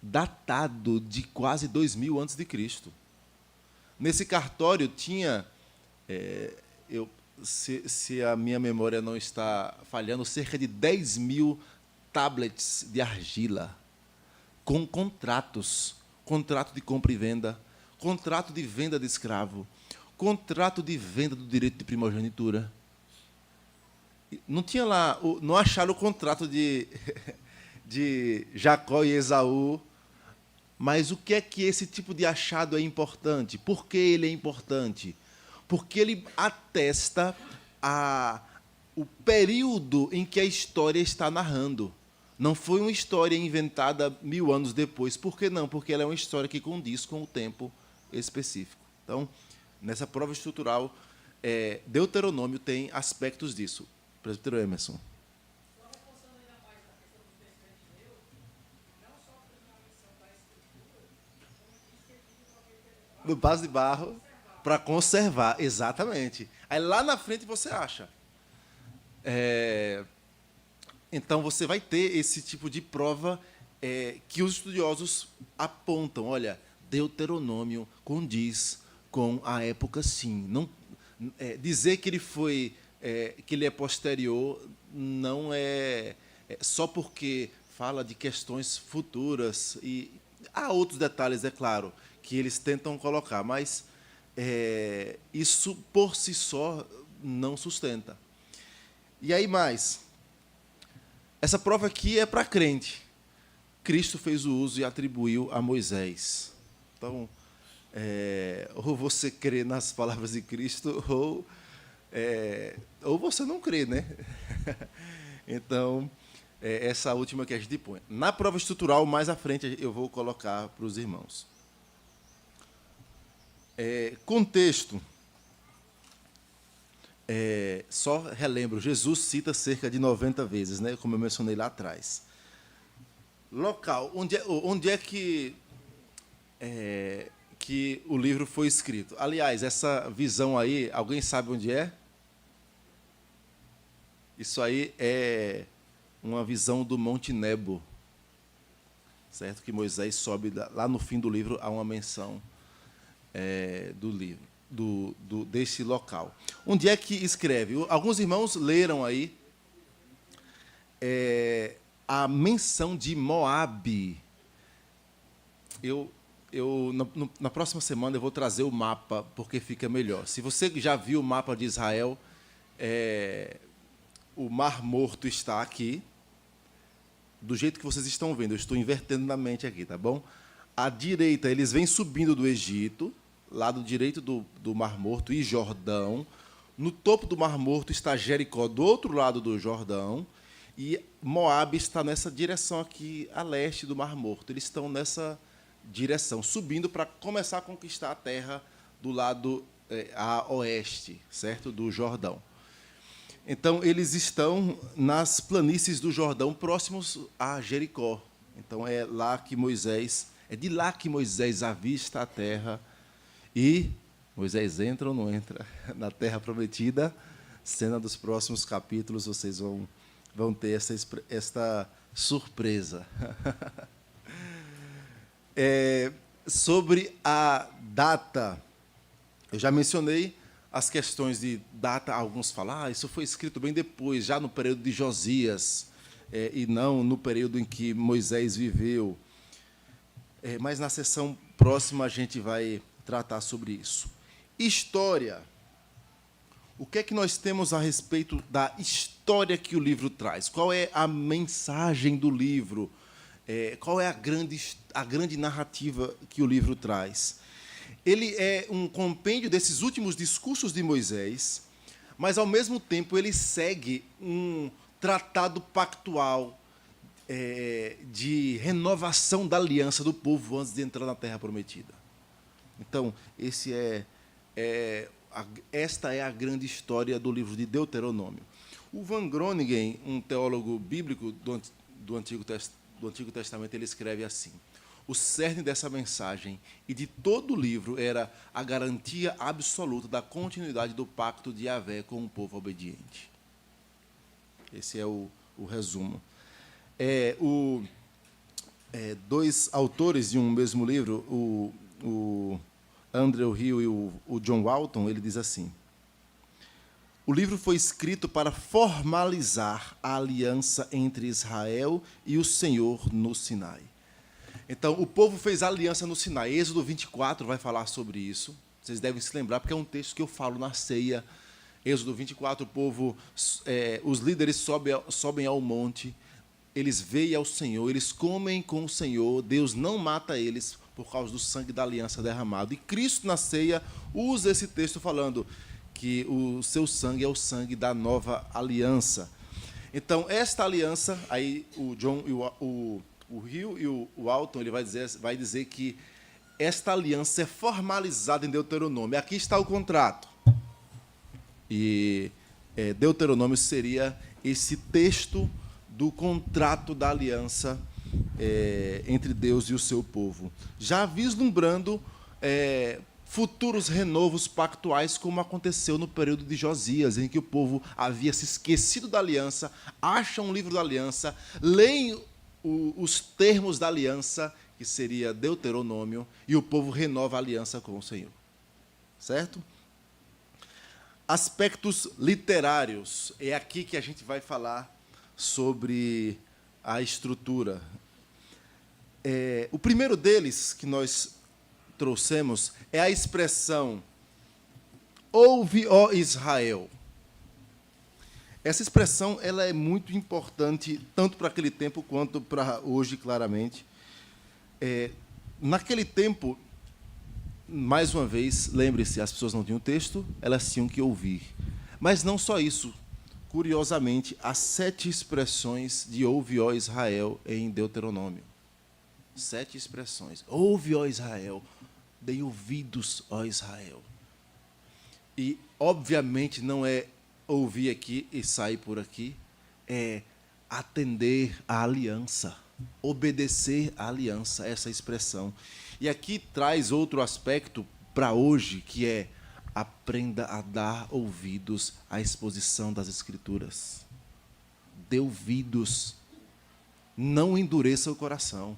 datado de quase 2000 a.C. Nesse cartório tinha, se a minha memória não está falhando, cerca de 10.000 tablets de argila, com contratos, contrato de compra e venda, contrato de venda de escravo, contrato de venda do direito de primogenitura. Não tinha lá, não acharam o contrato de Jacó e Esaú, mas o que é que esse tipo de achado é importante? Por que ele é importante? Porque ele atesta o período em que a história está narrando. Não foi uma história inventada 1000 anos depois. Por que não? Porque ela é uma história que condiz com o tempo específico. Então, nessa prova estrutural, Deuteronômio tem aspectos disso. Presbítero Emerson. Só reforçando ainda mais a questão do texto de Deus, não só a missão da Escritura, como diz que ele pediu No vaso de barro, para conservar, exatamente. Aí lá na frente você acha. Então você vai ter esse tipo de prova que os estudiosos apontam. Olha, Deuteronômio condiz com a época, sim. Não, dizer que ele foi... que ele é posterior não é só porque fala de questões futuras, e há outros detalhes, é claro, que eles tentam colocar, mas isso por si só não sustenta. E aí mais, essa prova aqui é para crente. Cristo fez o uso e atribuiu a Moisés. Então, ou você crê nas palavras de Cristo, ou você não crê, né? Então, essa última que a gente põe. Na prova estrutural, mais à frente, eu vou colocar para os irmãos. Contexto. Só relembro, Jesus cita cerca de 90 vezes, né? Como eu mencionei lá atrás. Local, onde é que o livro foi escrito? Aliás, essa visão aí, alguém sabe onde é? Isso aí é uma visão do Monte Nebo, certo? Que Moisés sobe lá no fim do livro, há uma menção do livro, desse local. Onde é que escreve? Alguns irmãos leram aí a menção de Moabe. Na próxima semana eu vou trazer o mapa, porque fica melhor. Se você já viu o mapa de Israel, o Mar Morto está aqui, do jeito que vocês estão vendo. Eu estou invertendo na mente aqui, tá bom? À direita, eles vêm subindo do Egito, lado direito do Mar Morto e Jordão. No topo do Mar Morto está Jericó, do outro lado do Jordão. E Moabe está nessa direção aqui, a leste do Mar Morto. Eles estão direção, subindo para começar a conquistar a terra do lado a oeste, certo? Do Jordão. Então, eles estão nas planícies do Jordão, próximos a Jericó. Então, é de lá que Moisés avista a terra e Moisés entra ou não entra na terra prometida. Cena dos próximos capítulos, vocês vão ter esta surpresa. Sobre a data, eu já mencionei as questões de data. Alguns falam, isso foi escrito bem depois, já no período de Josias, e não no período em que Moisés viveu. Mas na sessão próxima a gente vai tratar sobre isso. História. O que é que nós temos a respeito da história que o livro traz? Qual é a mensagem do livro? Qual é a grande narrativa que o livro traz? Ele é um compêndio desses últimos discursos de Moisés, mas, ao mesmo tempo, ele segue um tratado pactual de renovação da aliança do povo antes de entrar na Terra Prometida. Então, esta é a grande história do livro de Deuteronômio. O Van Groningen, um teólogo bíblico do Antigo Testamento, ele escreve assim: o cerne dessa mensagem e de todo o livro era a garantia absoluta da continuidade do pacto de Yahvé com o povo obediente. Esse é o resumo. Dois autores de um mesmo livro, o Andrew Hill e o John Walton, ele diz assim: o livro foi escrito para formalizar a aliança entre Israel e o Senhor no Sinai. Então, o povo fez aliança no Sinai. Êxodo 24 vai falar sobre isso. Vocês devem se lembrar, porque é um texto que eu falo na ceia. Êxodo 24, o povo, os líderes sobem ao monte, eles veem ao Senhor, eles comem com o Senhor, Deus não mata eles por causa do sangue da aliança derramado. E Cristo, na ceia, usa esse texto falando que o seu sangue é o sangue da nova aliança. Então, esta aliança, aí o John e o Hill e o Walton, ele vai dizer que esta aliança é formalizada em Deuteronômio. Aqui está o contrato. E Deuteronômio seria esse texto do contrato da aliança entre Deus e o seu povo, já vislumbrando futuros renovos pactuais, como aconteceu no período de Josias, em que o povo havia se esquecido da aliança, acham um livro da aliança, leem os termos da aliança, que seria Deuteronômio, e o povo renova a aliança com o Senhor. Certo? Aspectos literários. É aqui que a gente vai falar sobre a estrutura. O primeiro deles que nós trouxemos é a expressão "Ouve, ó Israel". Essa expressão ela é muito importante, tanto para aquele tempo quanto para hoje, claramente. Naquele tempo, mais uma vez, lembre-se, as pessoas não tinham texto, elas tinham que ouvir. Mas não só isso. Curiosamente, há 7 expressões de "ouve, ó Israel" em Deuteronômio. 7 expressões. Ouve, ó Israel. Dei ouvidos, ó Israel. E, obviamente, não é ouvir aqui e sair por aqui, é atender à aliança, obedecer à aliança, essa expressão. E aqui traz outro aspecto para hoje, que é: aprenda a dar ouvidos à exposição das Escrituras. Dê ouvidos. Não endureça o coração.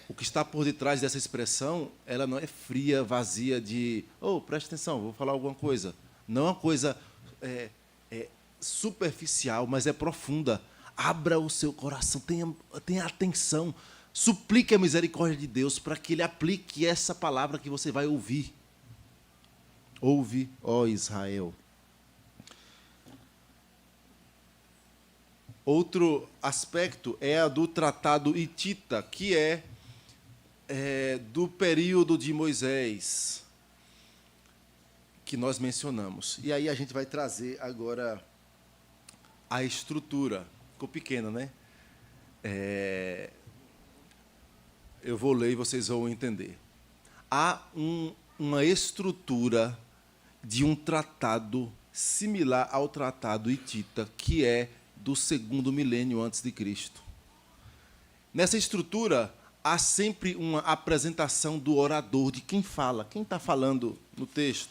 O que está por detrás dessa expressão, ela não é fria, vazia de preste atenção, vou falar alguma coisa. Não é uma coisa superficial, mas é profunda. Abra o seu coração, tenha atenção. Suplique a misericórdia de Deus para que Ele aplique essa palavra que você vai ouvir. Ouve, ó Israel. Outro aspecto é a do Tratado Hitita, que é do período de Moisés, que nós mencionamos. E aí a gente vai trazer agora a estrutura. Ficou pequena, né? Eu vou ler e vocês vão entender. Há uma estrutura de um tratado similar ao tratado hitita, que é do 2º milênio antes de Cristo. Nessa estrutura, há sempre uma apresentação do orador, de quem fala, quem está falando no texto.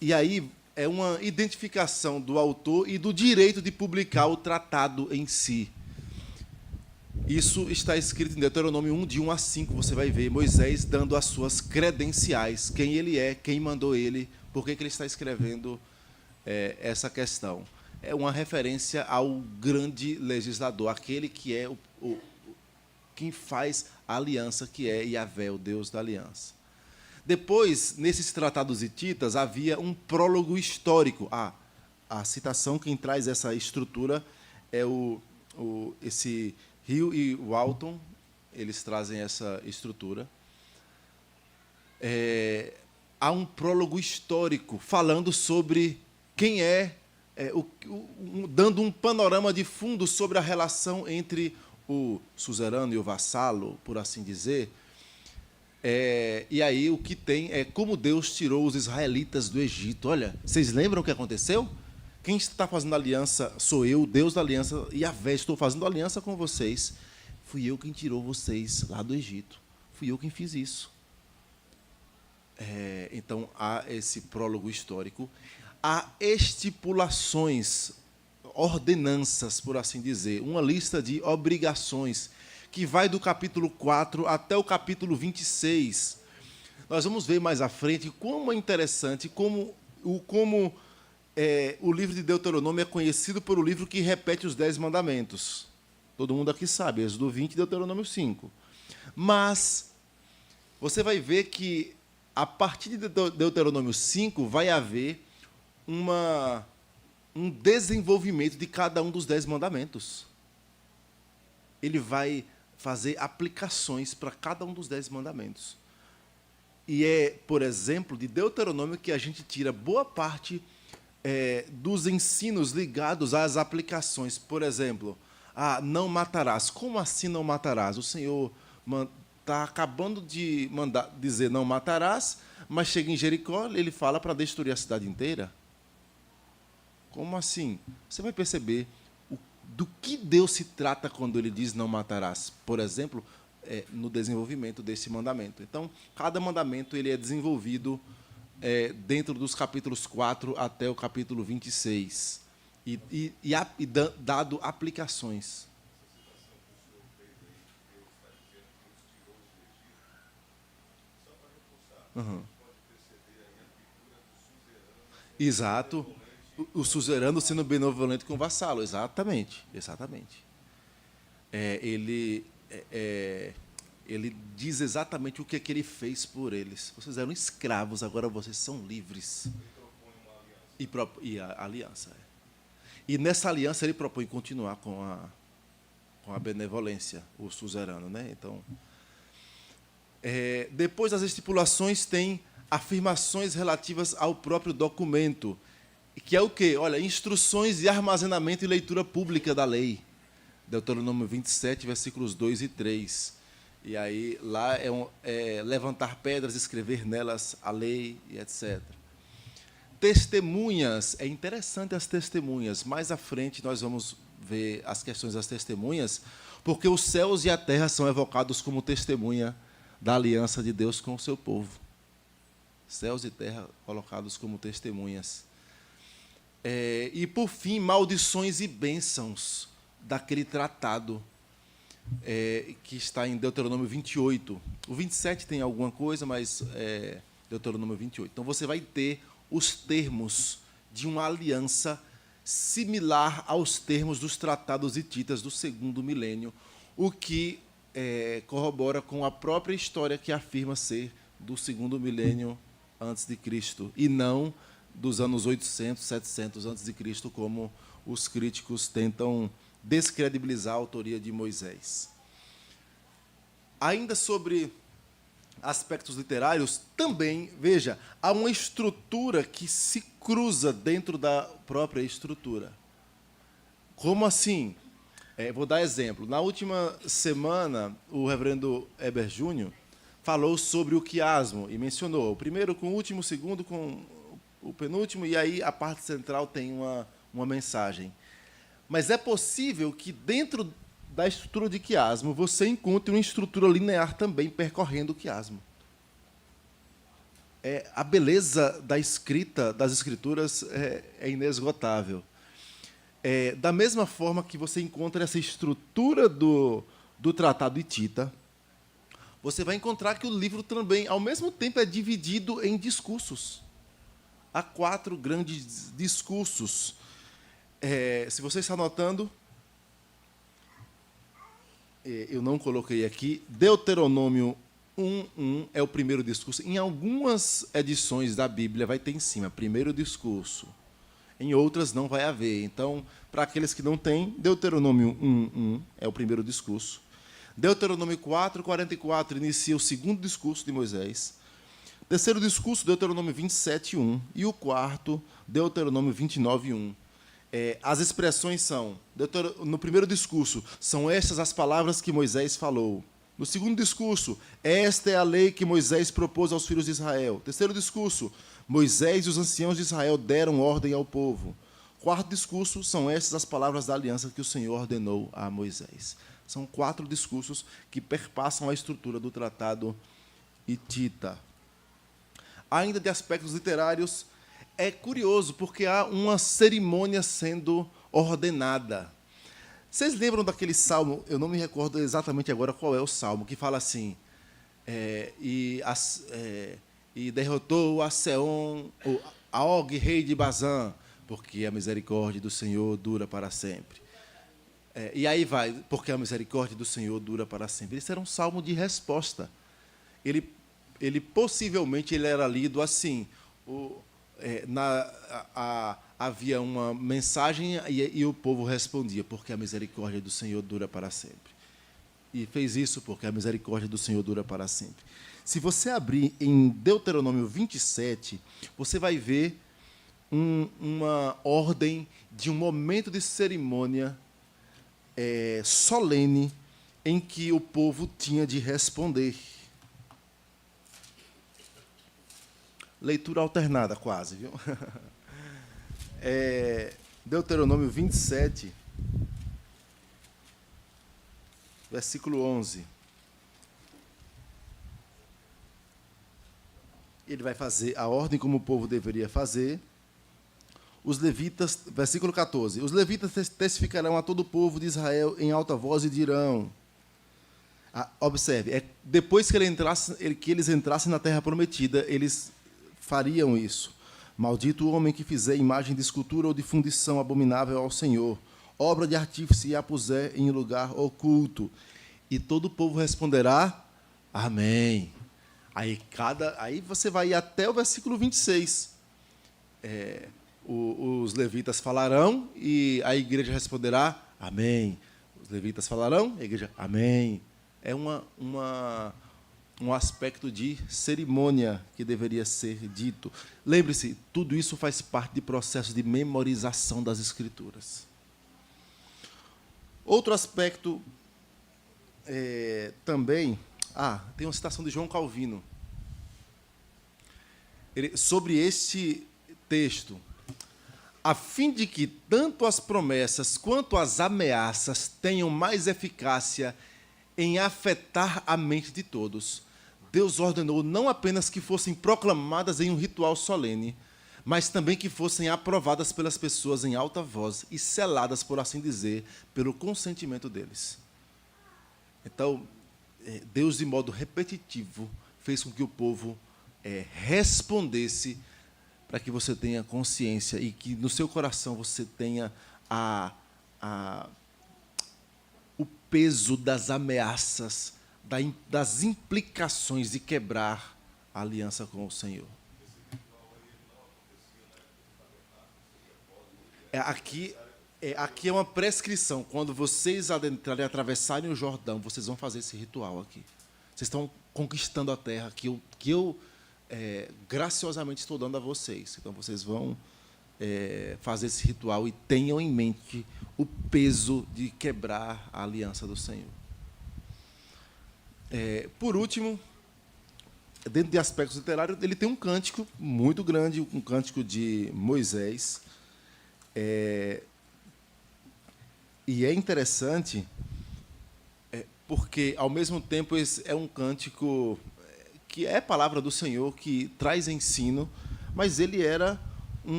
E aí é uma identificação do autor e do direito de publicar o tratado em si. Isso está escrito em Deuteronômio 1, de 1 a 5, você vai ver Moisés dando as suas credenciais, quem ele é, quem mandou ele, por que ele está escrevendo essa questão. É uma referência ao grande legislador, aquele que é quem faz a aliança, que é Yahvé, o Deus da aliança. Depois, nesses tratados hititas, havia um prólogo histórico. A citação, quem traz essa estrutura é esse Hill e Walton, eles trazem essa estrutura. Há um prólogo histórico falando sobre quem dando um panorama de fundo sobre a relação entre o suzerano e o vassalo, por assim dizer. E aí o que tem é como Deus tirou os israelitas do Egito. Olha, vocês lembram o que aconteceu? Quem está fazendo aliança sou eu, Deus da aliança, Yahvé, estou fazendo aliança com vocês. Fui eu quem tirou vocês lá do Egito. Fui eu quem fiz isso. Então, há esse prólogo histórico. Há estipulações, ordenanças, por assim dizer, uma lista de obrigações, que vai do capítulo 4 até o capítulo 26. Nós vamos ver mais à frente como é interessante, como o livro de Deuteronômio é conhecido por o livro que repete os 10 mandamentos. Todo mundo aqui sabe, Êxodo 20 e Deuteronômio 5. Mas você vai ver que, a partir de Deuteronômio 5, vai haver um desenvolvimento de cada um dos 10 mandamentos. Ele vai fazer aplicações para cada um dos 10 mandamentos. E por exemplo, de Deuteronômio que a gente tira boa parte dos ensinos ligados às aplicações. Por exemplo, não matarás. Como assim não matarás? O Senhor está acabando de dizer não matarás, mas chega em Jericó, ele fala para destruir a cidade inteira. Como assim? Você vai perceber do que Deus se trata quando ele diz não matarás. Por exemplo, no desenvolvimento desse mandamento. Então, cada mandamento ele é desenvolvido dentro dos capítulos 4 até o capítulo 26. E dado aplicações. Uhum. Exato. O suzerano sendo benevolente com o vassalo. Exatamente. Ele diz exatamente o que é que ele fez por eles. Vocês eram escravos, agora vocês são livres. E a aliança. E nessa aliança ele propõe continuar com a benevolência, o suzerano, né? Então, depois das estipulações tem afirmações relativas ao próprio documento, que é o quê? Olha, instruções de armazenamento e leitura pública da lei. Deuteronômio 27, versículos 2 e 3. E aí lá é levantar pedras, escrever nelas a lei e etc. Testemunhas, é interessante as testemunhas. Mais à frente nós vamos ver as questões das testemunhas, porque os céus e a terra são evocados como testemunha da aliança de Deus com o seu povo. Céus e terra colocados como testemunhas. E, por fim, maldições e bênçãos daquele tratado que está em Deuteronômio 28. O 27 tem alguma coisa, mas Deuteronômio 28. Então, você vai ter os termos de uma aliança similar aos termos dos tratados hititas do 2º milênio, o que corrobora com a própria história que afirma ser do 2º milênio antes de Cristo, e não dos anos 800, 700 antes de Cristo, como os críticos tentam descredibilizar a autoria de Moisés. Ainda sobre aspectos literários, também, veja, há uma estrutura que se cruza dentro da própria estrutura. Como assim? Vou dar exemplo. Na última semana, o reverendo Heber Júnior falou sobre o quiasmo e mencionou o primeiro com o último, o segundo com o penúltimo, e aí a parte central tem uma mensagem. Mas é possível que dentro da estrutura de quiasmo você encontre uma estrutura linear também percorrendo o quiasmo. A beleza da escrita, das escrituras, é inesgotável. Da mesma forma que você encontra essa estrutura do Tratado Hitita, você vai encontrar que o livro também, ao mesmo tempo, é dividido em discursos. Há 4 grandes discursos. Se você está anotando, eu não coloquei aqui, Deuteronômio 1:1 é o primeiro discurso. Em algumas edições da Bíblia vai ter em cima, primeiro discurso. Em outras não vai haver. Então, para aqueles que não têm, Deuteronômio 1:1 é o primeiro discurso. Deuteronômio 4:44 inicia o segundo discurso de Moisés. Terceiro discurso, Deuteronômio 27:1. E o quarto, Deuteronômio 29:1. As expressões são, no primeiro discurso, são estas as palavras que Moisés falou. No segundo discurso, esta é a lei que Moisés propôs aos filhos de Israel. Terceiro discurso, Moisés e os anciãos de Israel deram ordem ao povo. Quarto discurso, são estas as palavras da aliança que o Senhor ordenou a Moisés. São 4 discursos que perpassam a estrutura do Tratado Hitita. Ainda de aspectos literários, é curioso, porque há uma cerimônia sendo ordenada. Vocês lembram daquele salmo, eu não me recordo exatamente agora qual é o salmo, que fala assim, e derrotou a Seom, a Og, rei de Bazã, porque a misericórdia do Senhor dura para sempre. E aí vai, porque a misericórdia do Senhor dura para sempre. Esse era um salmo de resposta. Ele possivelmente ele era lido assim. Havia uma mensagem e o povo respondia, porque a misericórdia do Senhor dura para sempre. E fez isso porque a misericórdia do Senhor dura para sempre. Se você abrir em Deuteronômio 27, você vai ver uma ordem de um momento de cerimônia solene em que o povo tinha de responder. Leitura alternada, quase, viu? Deuteronômio 27, versículo 11. Ele vai fazer a ordem como o povo deveria fazer. Os levitas, versículo 14. Os levitas testificarão a todo o povo de Israel em alta voz e dirão. Observe, depois que eles entrassem na terra prometida, eles fariam isso. Maldito o homem que fizer imagem de escultura ou de fundição abominável ao Senhor, obra de artífice e a puser em lugar oculto. E todo o povo responderá, amém. Aí você vai até o versículo 26. Os levitas falarão e a igreja responderá, amém. Os levitas falarão, a igreja, amém. É um aspecto de cerimônia que deveria ser dito. Lembre-se, tudo isso faz parte de processo de memorização das Escrituras. Outro aspecto também... tem uma citação de João Calvino. Sobre este texto. A fim de que tanto as promessas quanto as ameaças tenham mais eficácia em afetar a mente de todos, Deus ordenou não apenas que fossem proclamadas em um ritual solene, mas também que fossem aprovadas pelas pessoas em alta voz e seladas, por assim dizer, pelo consentimento deles. Então, Deus, de modo repetitivo, fez com que o povo respondesse, para que você tenha consciência e que no seu coração você tenha o peso das ameaças, das implicações de quebrar a aliança com o Senhor. Aqui é uma prescrição. Quando vocês adentrarem, atravessarem o Jordão, vocês vão fazer esse ritual aqui. Vocês estão conquistando a terra que eu graciosamente estou dando a vocês. Então, vocês vão fazer esse ritual e tenham em mente o peso de quebrar a aliança do Senhor. Por último, dentro de aspectos literários, ele tem um cântico muito grande, um cântico de Moisés. E é interessante, porque, ao mesmo tempo, esse é um cântico que é palavra do Senhor, que traz ensino, mas ele era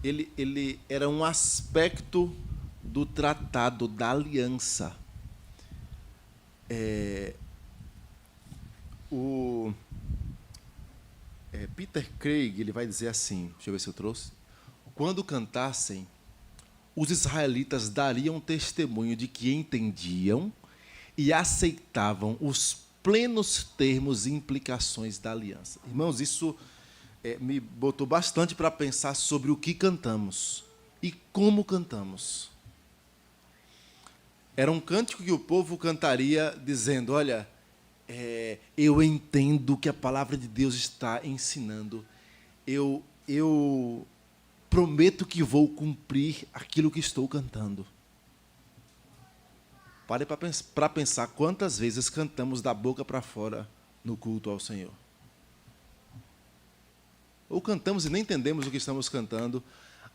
ele era um aspecto do tratado da aliança. Peter Craig, ele vai dizer assim, deixa eu ver se eu trouxe: quando cantassem, os israelitas dariam testemunho de que entendiam e aceitavam os plenos termos e implicações da aliança. Irmãos, isso me botou bastante para pensar sobre o que cantamos e como cantamos. Era um cântico que o povo cantaria dizendo: olha, eu entendo o que a palavra de Deus está ensinando. Eu prometo que vou cumprir aquilo que estou cantando. Pare para pensar quantas vezes cantamos da boca para fora no culto ao Senhor. Ou cantamos e nem entendemos o que estamos cantando.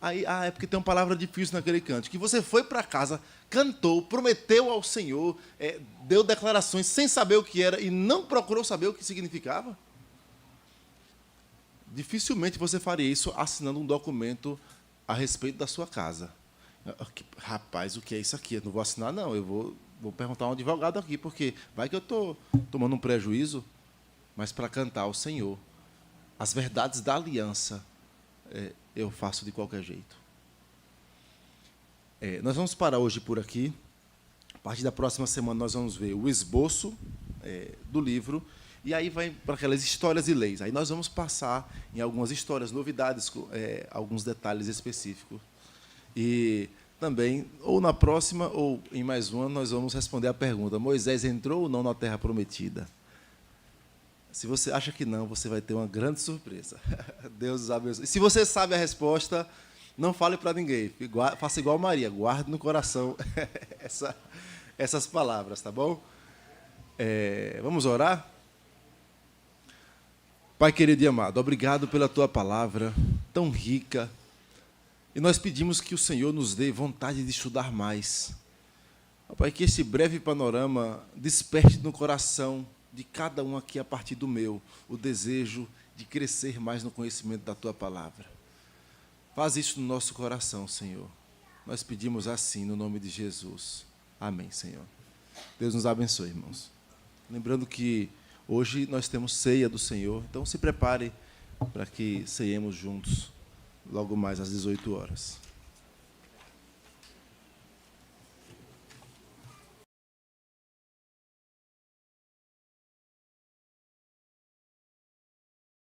Aí, é porque tem uma palavra difícil naquele canto. Que você foi para casa, cantou, prometeu ao Senhor, deu declarações sem saber o que era e não procurou saber o que significava. Dificilmente você faria isso assinando um documento a respeito da sua casa. Rapaz, o que é isso aqui? Eu não vou assinar, não. Eu vou perguntar a um advogado aqui, porque vai que eu estou tomando um prejuízo. Mas para cantar ao Senhor as verdades da aliança, eu faço de qualquer jeito. Nós vamos parar hoje por aqui. A partir da próxima semana nós vamos ver o esboço do livro, e aí vai para aquelas histórias e leis. Aí nós vamos passar em algumas histórias, novidades, alguns detalhes específicos. E também, ou na próxima, ou em mais um ano, nós vamos responder a pergunta: Moisés entrou ou não na Terra Prometida? Se você acha que não, você vai ter uma grande surpresa. Deus os abençoe. E se você sabe a resposta, não fale para ninguém. Faça igual Maria, guarde no coração essas palavras, tá bom? Vamos orar? Pai querido e amado, obrigado pela Tua palavra tão rica. E nós pedimos que o Senhor nos dê vontade de estudar mais. Pai, que esse breve panorama desperte no coração de cada um aqui, a partir do meu, o desejo de crescer mais no conhecimento da Tua palavra. Faz isso no nosso coração, Senhor. Nós pedimos assim, no nome de Jesus. Amém, Senhor. Deus nos abençoe, irmãos. Lembrando que hoje nós temos ceia do Senhor, então se prepare para que ceiemos juntos, logo mais às 18 horas.